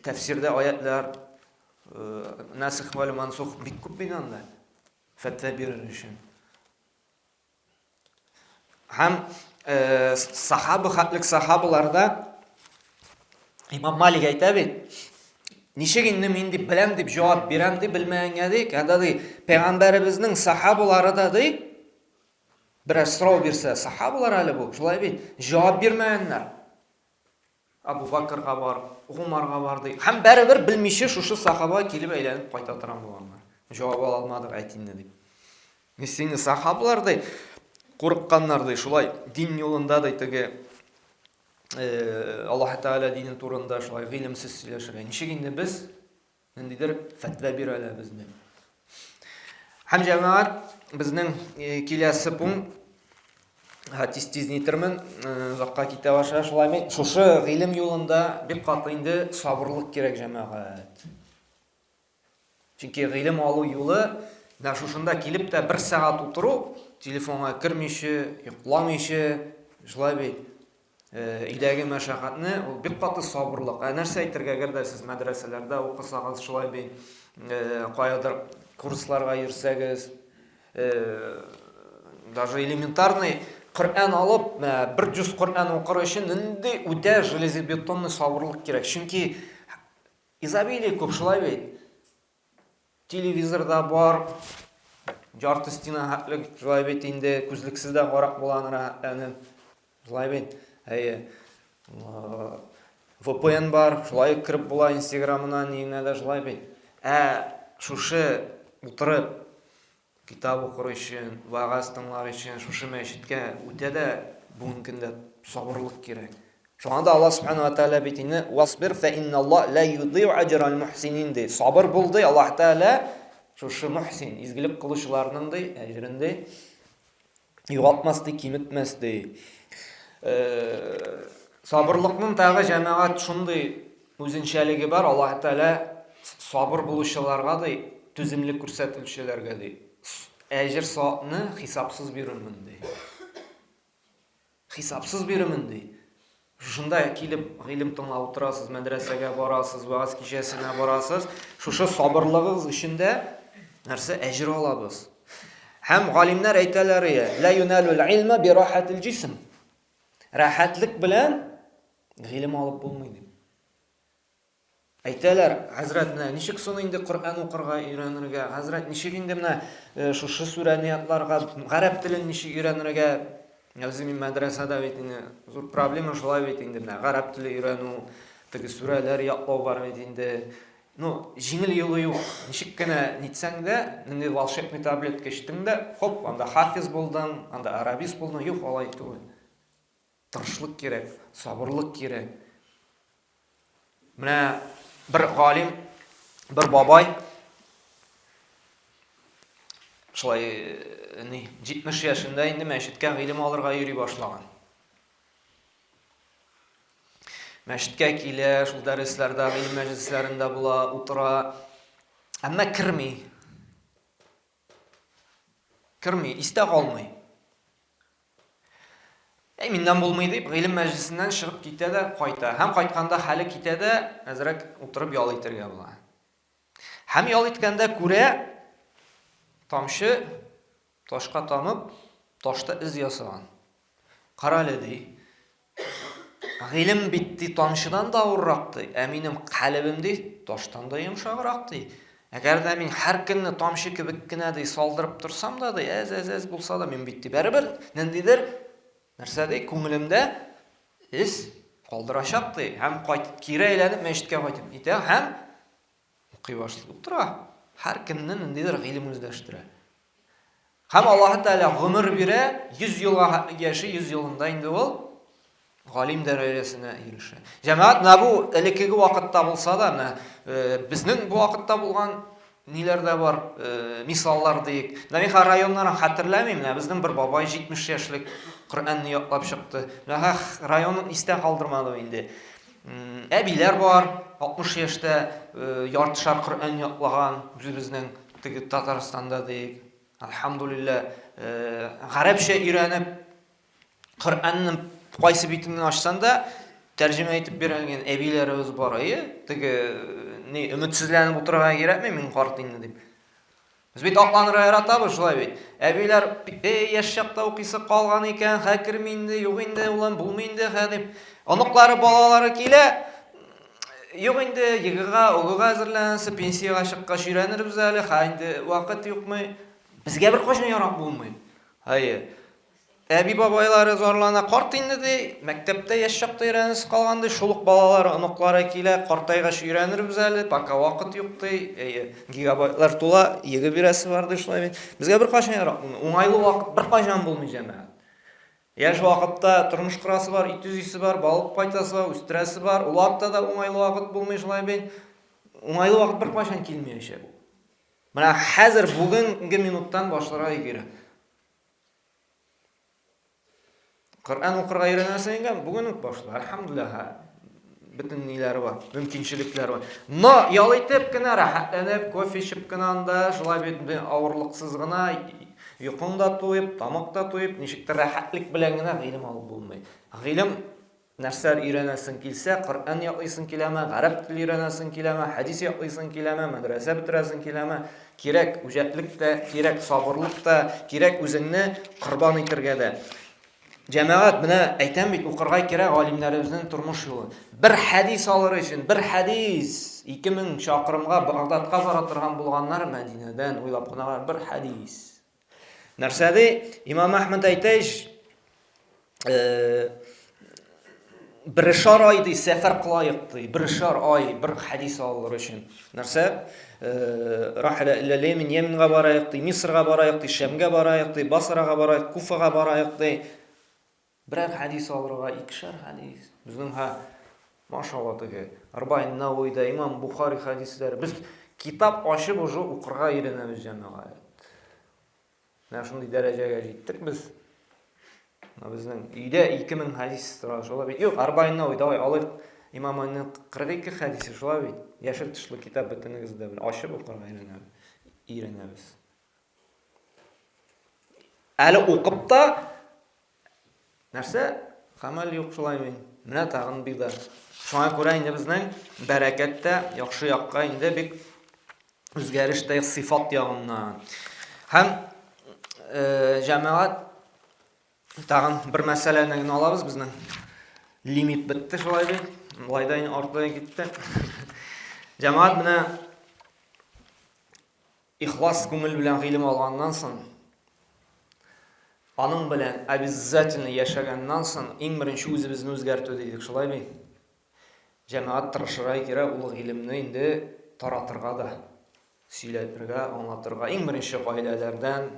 tafsirda oyatlar nasikh va mansukh bir ko'p binanda fatva berir uchun. Ham xatlik sahobalarda Imom Malik aytadi, nishagini men deb bilam deb javob beram deb bilmagangadek, adadi payg'ambarimizning sahobalarida deydi, bir so'rov bersa, sahobalar hali bu, shulay javob bermaganlar. Abu Bakrga bor, Umarga bor deydi. Ham baribir bilmishi shu sahoba kelib aylanib qayta o'tiran bo'lganlar. Javob ola olmadik aytindi deb. Mesini sahobalar deydi qo'rqqanlar deydi, shulay din yo'lida deydi, Alloh taolo dini turida shulay ilmsiz so'zlashgan. Nishagini biz nendidir fatva bera olamiz deydi. Ham jamoat bizning kelasi punkt tez netirmin uzoqqa keta boshlab shulay shu ilm yo'lida bir qatı endi sabrlik kerak jamoat. Chunki ilm olu yo'li da shunda kelib de 1 soat o'tirib telefonga kirmishi, yo'qlamishi, shulay idagi mashaqqatni bir qatı sabrlik. Narsa aytirga agarda siz madrasalarda o'qisangiz, shulay qoyadir kurslarga yursangiz, даже элементарный Qur'on olib, bir juz Qur'on o'qir uchun endi o'ta железобетонный sabrlik kerak. Chunki izabiliy ko'p shulay televizorda bor, jarti stina hatlik shulay endi ko'zliksizda qarab bo'lanlar, shulay VPN bor, shulay kirib bo'la Instagramdan, ningada shulay shushi o'tirib kitob o'qir uchun, va'z tinglar uchun shushi masjidga o'tada bugungi kunda sabrlik kerak. Shunda Alloh subhanahu va taolo aytini, "Wasbir fa innalloh la yudhi'u ajral muhsinin" de. Sabr bo'ldi, Alloh taolo shushi muhsin, izgilik qiluvchilarning ajrini yo'qotmasdi, kimitmasdi. Sabrlikning tag'i jamoat shunday o'zinchaligi bor. Alloh taolo sabr bo'luvchilarga tuzimlik ko'rsatuvchilarga ajr soatni hisobsiz beraman deydi. Hisobsiz beraman deydi. Shunda kelib ilm tinglab o'tirasiz, madrasaga borasiz, va'z kechasina borasiz. Shu sabrligingiz uchunda narsa ajr olasiz. Ham olimlar aytadilar, la yunalul ilma bi rohatil jism. Rahatlik bilan ilm olib bo'lmaydi. Aytadilar, Hazratna, nishik soningda Qur'on o'qirga o'rganirga, Hazrat nishik endi mana shu suraniyatlarga, arab tilini nishik o'rganirga, o'zim madrasada aytini, zo'r problema shulay aytindi, mana arab tili o'rganu, tigi suralar yo'qlab bor aytindi. жеңіл юлы юк. Ничек кенә нитсәң дә, инде волшебный таблетка эчтең дә, хоп, анда хафиз булдың, анда арабист булдың, юк, алай түгел. Тырышлык кирәк, сабырлык кирәк. Менә бер галим, бер бабай шулай 70 яшында инде мәчеткә гыйлем алырга йөри башлаган. Мәчеткә килә, шул дәресләрдә, гыйлем мәҗлесләрендә була, утыра, әмма кирми, истә калмый. Миннән булмый дип, гыйлем мәҗлесеннән чыгып китә дә, кайта. Һәм кайтканда хәле китә дә, әзрәк утырып ял итәргә була. Һәм ял иткәндә күрә, тамчы ташка тамып, ташта из ясаган. Кара әле ди. Гыйлем битти тамчыдан да авыррак ди, ә минем калбим ди таштан да йомшаграк ди. Әгәр дә мин һәр көнне тамчы кебек кенә ди салдырып торсам да ди, әз булса да мин битти. Бәрабер ниндидер нәрсә ди, күңелемдә из калдырачак ди. Һәм кайтып кире әйләнеп мәчеткә кайтып китә һәм укый башлый утыра. Һәр көнне ниндидер гыйлем үзләштерә. Һәм Аллаһ Тәгалә гомер бирә, 100 елга яши, 100 елында инде ул галим дәрәҗәсенә ирешә. Җәмәгать, бу элеккеге вакытта булса да, безнең бу вакытта булган ниләрдә бар, мисаллар диек. Мин районнарны хәтерләмим, безнең бер бабай 70 яшьлек Коръәнне яклап чыкты. Районны истә калдырмады инде. Әбиләр бар, 60 яшьтә яртышар Коръән яклаган, безнең теге Татарстанда диек. Алхамдулилла, гарәпчә өйрәнеп Коръәнне кайсы битен ачсаң да тәрҗемә итеп бирелгән әбиләребез бар. Теге өметсезләнеп утырырга кирәкми, мин карт инде дип. Без бит акланырга яратабыз, шулай бит. Әбиләр яшь чакта укыйсы калган икән, хәкерми инде, юк инде, улан булмый инде, дип. Аныклары, балалары килә, юк инде, егыга, угыга әзерләнәсе, пенсияга чыккач өйрәнербез әле, инде вакыт юкмы. Безгә бер кайчан ярап булмый. Әби бабайлары зарлана, карт инде ди, мәктәптә яшь чакта өйрәнәсе калган ди, шулык балалары, аныклары килә, картайгач өйрәнербез әле, пока вакыт юк ди, гигабайтлар тула, егы бирәсе бар ди, шулай бит. Безгә бер кайчан ярап булмый. Уңайлы вакыт бер кайчан булмый җәмәгать. Яшь вакытта тормыш кырасы бар, ит үзисе бар, балык кайтасы бар, үстерәсе бар, улакта да уңайлы вакыт булмый, шулай бит. Уңайлы вакыт бер кайчан килмәячәк. Менә хәзер бүгенге минуттан башларга кирәк. Коръән укырга өйрәнәсең, бүген үк башла. Алхамдулилlah. Бөтен ниләре бар, мөмкинчелекләре бар. Но ял итеп кенә, рәхәтләнеп, кофе ичеп кенә анда, шулай бит авырлыксыз гына, йокың да туеп, тамак да туеп, ничектер рәхәтлек белән генә гыйлем алып булмый. Гыйлем нәрсәләр өйрәнәсең килсә, Коръән яклыйсың киләме, гарәп теле өйрәнәсең киләме, хәдис яклыйсың киләме, мәдрәсә бетерәсең киләме, кирәк үҗәтлек тә, кирәк сабырлык та, кирәк үзеңне корбан итәргә дә. Җәмәгать, менә әйтәм бит, укырга кирәк галимнәребезнең тормыш юлы. Бер хәдис алыр өчен, бер хәдис 2000 чакрымга Багдадка бара торган булганнар Мәдинәдән уйлап кына бер хәдис. Нәрсә ди? Имам Әхмәд әйтәч, birşar ay ди, сәфәр кылайык ди, birşar ay бер хәдис алыр өчен. Нәрсә? Рахила илля Лемин, Йеменга барайык ди, Мисырга барайык ди, Шәмгә барайык ди, Басрага барайык, Куфага барайык ди. Берәр хәдис алырга, 2шәр хәдис. Безнең машалла теге, Арбаин Навойда, Имам Бухари хәдисләре. Без китап ачып уже укырга өйрәнәбез җәмәгать. Менә шундый дәрәҗәгә җиттек без. Безнең өйдә 2000 хәдис тора, шулай бит. Юк, Арбаин Навойда алып Имамның 42 хәдисе, шулай бит. Яшел тышлы китап бөтенегездә белән ачып укырга өйрәнәбез. Әле укып та нәрсә? Гамәл юк, шулай мин. Менә тагын бида. Шуңа күрә инде безнең бәрәкәттә яхшы якка инде бик үзгәрештә сыйфат ягыннан. Һәм җәмәгать тагын бер мәсьәләне генә алабыз, безнең лимит бетте, шулай бит. Мулайдан артыга китте. Җәмәгать менә ихлас күңел белән гыйлем алганнан соң, аның белән обязательно яшәгәннән соң, иң беренче үзебезне үзгәртү дидек, шулай бит. Җәмәгать тырышырга кирәк, ул гыйлемне инде таратырга да, сөйләтергә, аңлатырга, иң беренче гаиләләрдән,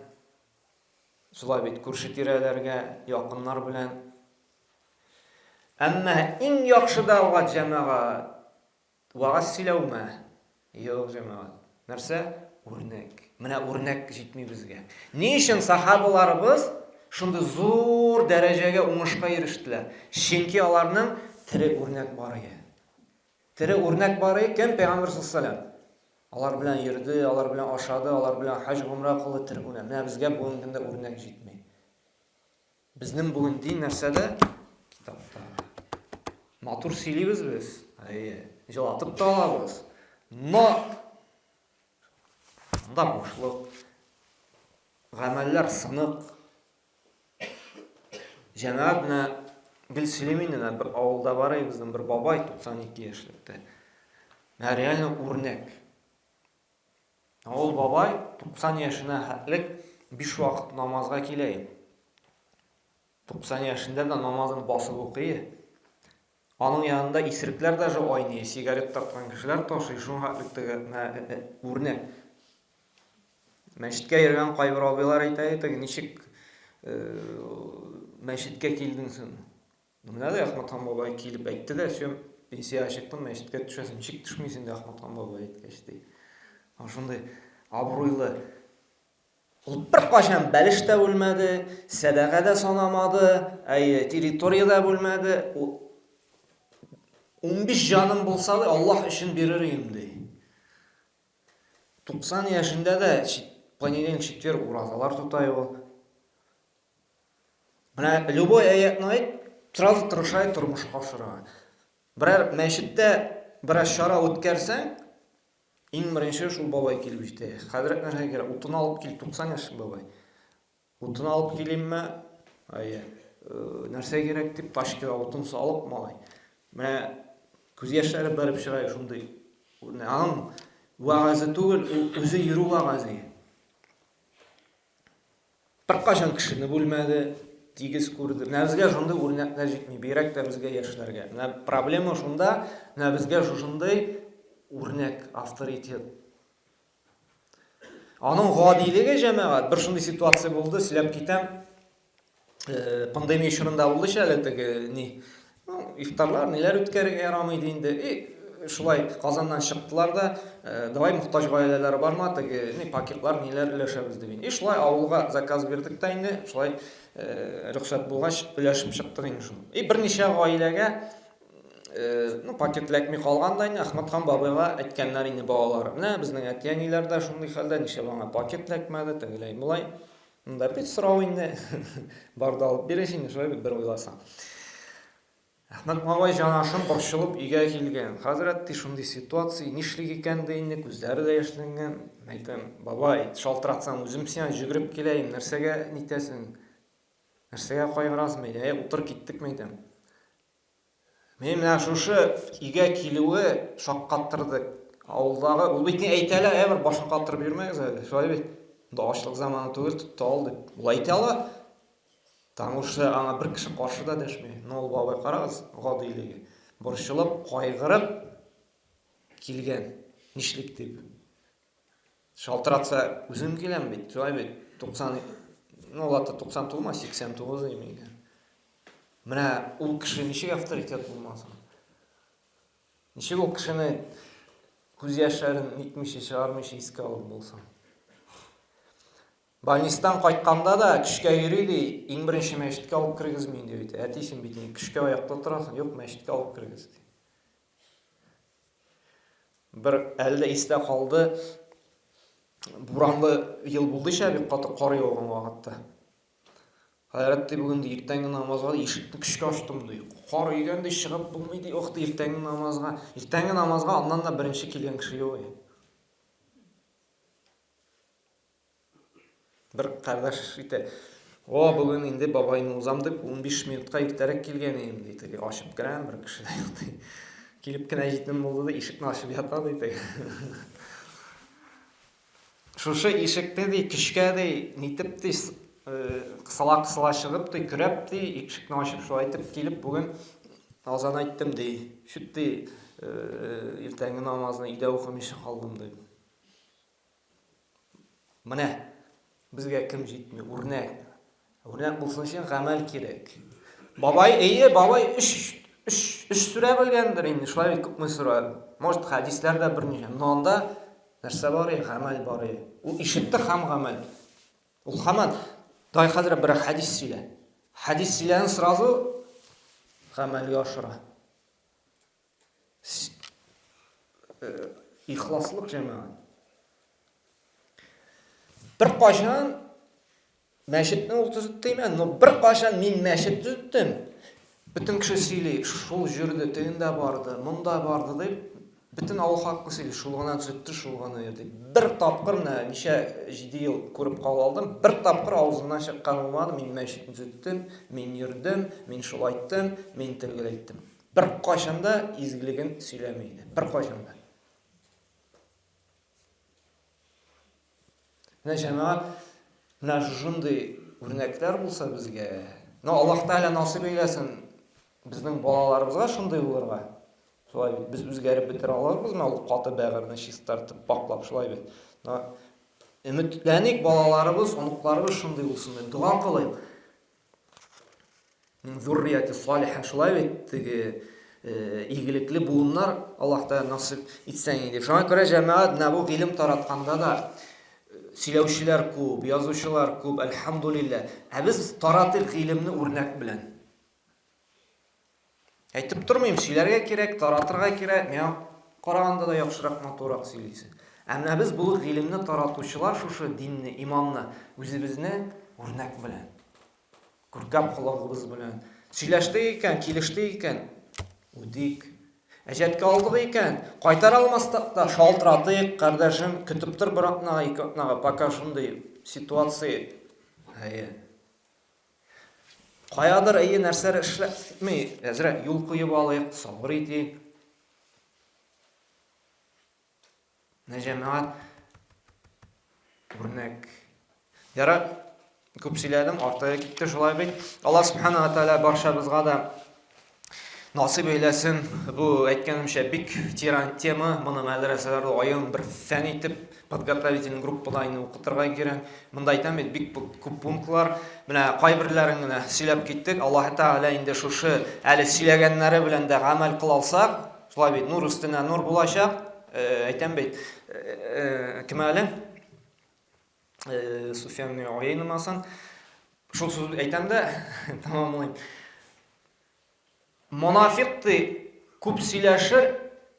шулай бит күрше-тирәләргә, якыннар белән. Әмма иң яхшы дәгъва җәмәгать вагаз сөйләүме? Юк, җәмәгать. Нәрсә? Үрнәк. Менә үрнәк җитми безгә. Ни өчен сахабаларыбыз шундый зур дәрәҗәгә уңышка ирештеләр? Чөнки аларның тере үрнәк бар иде. Тере үрнәк бар иде кем? Пәйгамбер саллаллаһу. Алар белән йөрде, алар белән ашады, алар белән хаҗ гомра кылды, тере үрнәк. Менә безгә бүген көндә үрнәк җитми. Безнең бүген дин нәрсәдә? Китапта. Матур сөйлибез без. Җылатып та алабыз. Но да бушлык. Гамәлләр сынык. Җәмәгать менә гел сөйләминнән бер авылда бар иде безнең бер бабай 92 яшьлектә. Менә реально үрнәк. Ул бабай 90 яшенә хәтлек 5 вакыт намазга килә. 90 яшендә дә намазын басып укый. Аның янында исерекләр даже ойный, сигарет тарткан кешеләр ташый, шуның хәтлектәге үрнәк. Мәчеткә йөргән кайбер абыйлар әйтә, ничек мәчеткә килдең син? Менә дә Әхмәтхан бабай килеп әйтте дә, син пенсия чыктың, мәчеткә төшәсең, ничек төшмисең дә Әхмәтхан бабай әйткәч ди. Шундай абруйлы. Ул беркайчан бәлеш тә белмәде, сәдәга да санамады, территорияда белмәде. 15 җаным булса да Аллаһ өчен бирер идем ди. 90 яшендә дә понедельник, четверг уразалар тутай ул. Менә любой аятны әйт, сразу тырышай тормышка ашырга. Берәр мәчеттә берәр шара үткәрсәң, иң беренче шул бабай килеп җитә. Хәзрәт нәрсә кирәк? Утын алып кил, 90 яшь бабай. Утын алып килимме? Нәрсә кирәк дип ташкыга утын салып малай. Менә күз яшьләре бәреп чыгай шундый. Аның вагазы түгел, үзе йөрү вагазы. Беркайчан кешене бүлмәде, тигез күрде. Менә безгә шундый үрнәкләр җитми, бигрәк тә безгә яшьләргә. Менә проблема шунда, менә безгә шушындый үрнәк авторитет. Аның гадилеге җәмәгать, бер шундый ситуация булды, сөйләп китәм. Пандемия чорында булды шәләтеге ни. Ифтарлар ниләр үткәрергә ярамый инде. Шулай Казаннан чыктылар да, давай мохтаҗ гаиләләр барма, теге ни пакетлар ниләр өләшәбез дип. Шулай авылга заказ бирдек тә инде, шулай рөхсәт булгач өләшеп чыктык инде шул. Берничә гаиләгә пакетләкми калган да инде Әхмәтхан бабайга әйткәннәр инде балалары. Менә безнең әти-әниләр дә шундый хәлдә, нишләп аңа пакетләкмәде, тегеләй булай. Монда бит сорау инде. Барда алып биреш инде, шулай бер уйласаң. Әхмәт бабай җанашым борчылып өйгә килгән. Хәзрәт шундый ситуация, нишлек икән дә инде, күзләре дә яшьләнгән. Әйтәм, бабай, шалтыратсаң үзем сиңа җигреп киләм, нәрсәгә нитәсең? Нәрсәгә кайгырасың? Утыр киттек мәйтәм. Мен менә шушы өйгә килүе шаккаттырды. Авылдагы ул бит әйтәләр, бер башын каттырып йөрмәгез әле. Шулай бит. Ачлык заманы түгел, тотты ал дип. Ул әйтә ала. Тамушы аңа бер кеше каршыда дәшмәй. Ул бабай карагыз, гадилеге. Борчылып, кайгырып килгән. Нишлек дип. Шалтыратса үзем киләм бит. Шулай бит. 90, ул 90 тулма, 89 имеге. Менә ул кеше ничек авторитет булмасын? Ничек ул кешене күз яшьләрен нитмичә чыгармыйча искә алып булсын? Больнистан кайтканда да көчкә йөри ди, иң беренче мәчеткә алып кергезмин дип әйтә. Әтисен бит көчкә аякта торасың, юк мәчеткә алып кергез ди. Бер әлдә истә калды. Буранлы ел булды бик каты кар яуган вакытта. Хәзрәт бүген иртәнге намазга ишекне көчкә ачтым ди. Кар йөгән ди, чыгып булмый ди. Ох, иртәнге намазга аннан да беренче килгән кеше юк. Бер кардаш ите. Бүген инде бабайны узам дип 15 минутка иртәрәк килгән идем ди. Ачып керәм бер кеше ди. Килеп кенә җитмем булды да ишекне ачып ята ди. Шушы ишекне ди көчкә ди, нитеп ди кысала чыгып ди, көрәп ди, ишекне ачып шулай итеп килеп бүген азан айттым дей, шүттей ертеңгі намазını үйде оқымайша қалдым дей. Міне, бізге кім жетмей? Өрнек болсын үшін ғамал керек. Бабай үш сүре білгендір, енді шылай көп мүсірі. Может, хадислерде бірнеше. Но онда нәрсе бар, ғамал бар. Ол ишітті хам ғамал. Ол хаман. Дай қазір бір хадис сөйле. Хадис сөйлені сразу ғамалге ашыра. İxlaslıq cəmaət. Bir qaşan məşidni ultuzutdayman, но bir qaşan men məşid düzdüm. Bütün kişi söyley, şul жүрді, түйінде барды, мұнда барды deyip, bütün ауыл haqqı söyley, şulğana düzdü, şulğana ерді. Bir tapqır, неше 7 yıl көріп қал алдым, bir tapqır ağzından шыққан olmadı, men məşid düzdüm, men yürüdüm, men şul ayttım, men tövgel ayttım. Bir qaşanda izgiligin söylemeydi. Bir qaşanda. Мына жамаат, мына жындай өрнектер болса бізге, Аллах Тағала насип ейлесін біздің балаларымызға шындай оларға. Солай бет, біз өзгеріп бітіре алармыз, ол қаты бәғірні шестартып бақлап солай бет. Үмітләнек балаларымыз, онықтарымыз шындай болсын. Дұға қылайық. Зуррияти салиха солай бет, игіліклі буындар Аллах Тағала насип етсен еді. Шоңа көре жамаат, бұл ғилім таратқанда да сөйлеушілер көп, язушылар көп, әлхамдулилля. Біз таратыр ғилімні өрнек білен. Айтып тұрмайым, сөйлерге керек, таратырға керек, мен қарағанда да яқшырақ матурақ сөйлейсін. Әміне біз бұл ғилімні таратушылар шушы динні, иманны өзімізіне өрнек білен. Күркәп құлағыбыз білен. Сөйлешті екен, келішті екен, өдейік. Әжетке алдық екен, қайтар алмастық да шалтыратық, қардашым, күтіп тұр бірақнаға, пока шындай ситуация. Қаядыр нәрсәрі ішләмей, әзірі юл қойып алайық, сабыр етейік. Жамаат өрнек. Яра, көп сөйледім, артыға кетті жолай бейт. Аллах Субхана Тағала баршабызға да насип ейлесін. Бұл әйткенімше бик тема, мұны мәдреселерді айын бір фән етіп, подготовительный группадайны оқытырға керен. Мұнда айтам ет, бик көп пунктлар. Міне, қай бірлерін сөйлеп кеттік. Аллах Тағала енді шушы әлі сөйлегенлері білен де ғамал қыл алсақ, солай бет, нұр үстіне нұр болашақ. Айтам бет, кім әлі? Суфиян ойынымасын. Шул сөз айтам да, тамамлайым. Munafiqdi, көп сөйләшер,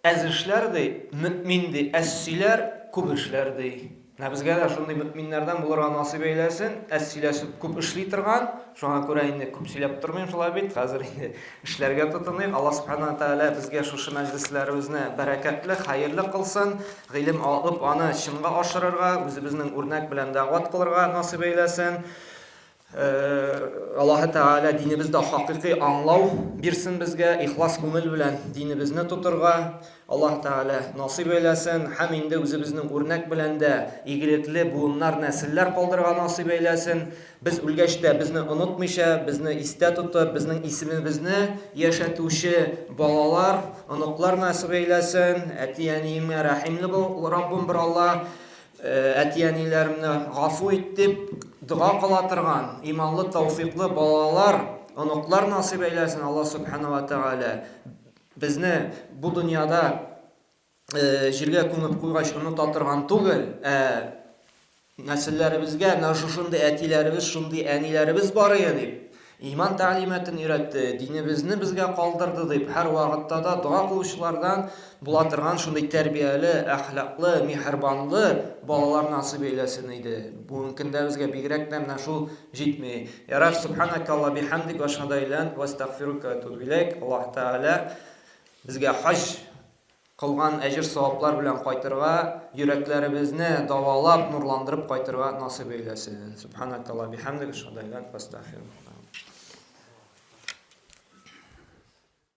әз эшләрди, мөминди, әз сөйләр, көп эшләрди. Бізге де шундай мөминнәрдән булырга насип ейләсен, әз сөйләшеп көп эшли торган, шуңа күрә инде көп сөйләп тормыйм шулай бит, хәзер инде эшләргә тотыныйк. Аллаһ Субхана Тағала безгә шушы мәҗлесләребезне бәрәкәтле, хәерле кылсын, гыйлем алып, аны чынга ашырырга, үзебезнең үрнәк белән дәгъват кылырга насип ейләсен. Аллаһ Тағала динебезді хақиқи аңлау берсін бізге, ихлас көңіл білән динебізні тұтырға. Аллаһ Тағала насип ейләсін, һәм инде үзебезнең үрнәк белән дә игелекле буыннар, нәселләр калдырырга насип ейләсен. Без үлгәч тә безне онытмыйча, безне истә тотып, безнең исемебезне яшәтүче балалар, оныклар насип ейләсен. Әти-әниемә рәхимле бул Раббым бер Алла. Әти-әниләремне гафу итеп дұға қыла тұрған иманлы, тауфиқлы балалар, оныклар насип ейләсен. Аллаһ Субханала Тағала безне бу дөньяда җиргә күмеп куйгач оныта торган түгел, нәселләребезгә шушындай әтиләребез, шундый әниләребез бар дип, иман тәгълиматын өйрәтте, динебезне безгә калдырды дип, һәр вакытта да дуа кылучылардан була торган шундый тәрбияле, әхлаклы, мехрибанлы балалар насип ейләсен иде. Бүгенге көндә безгә бигрәк тә менә шул җитмәй. Я Рабб Субханакалла бихамдик ва шадайлан ва астагфирука ва атубу илейк. Аллаһ Тағала безгә хаҗ кылган әҗр-саваплар белән кайтырга, йөрәкләребезне давалап, нурландырып кайтырга насип ейләсен. Субханакалла бихамдик ва шадайлан ва астагфирука.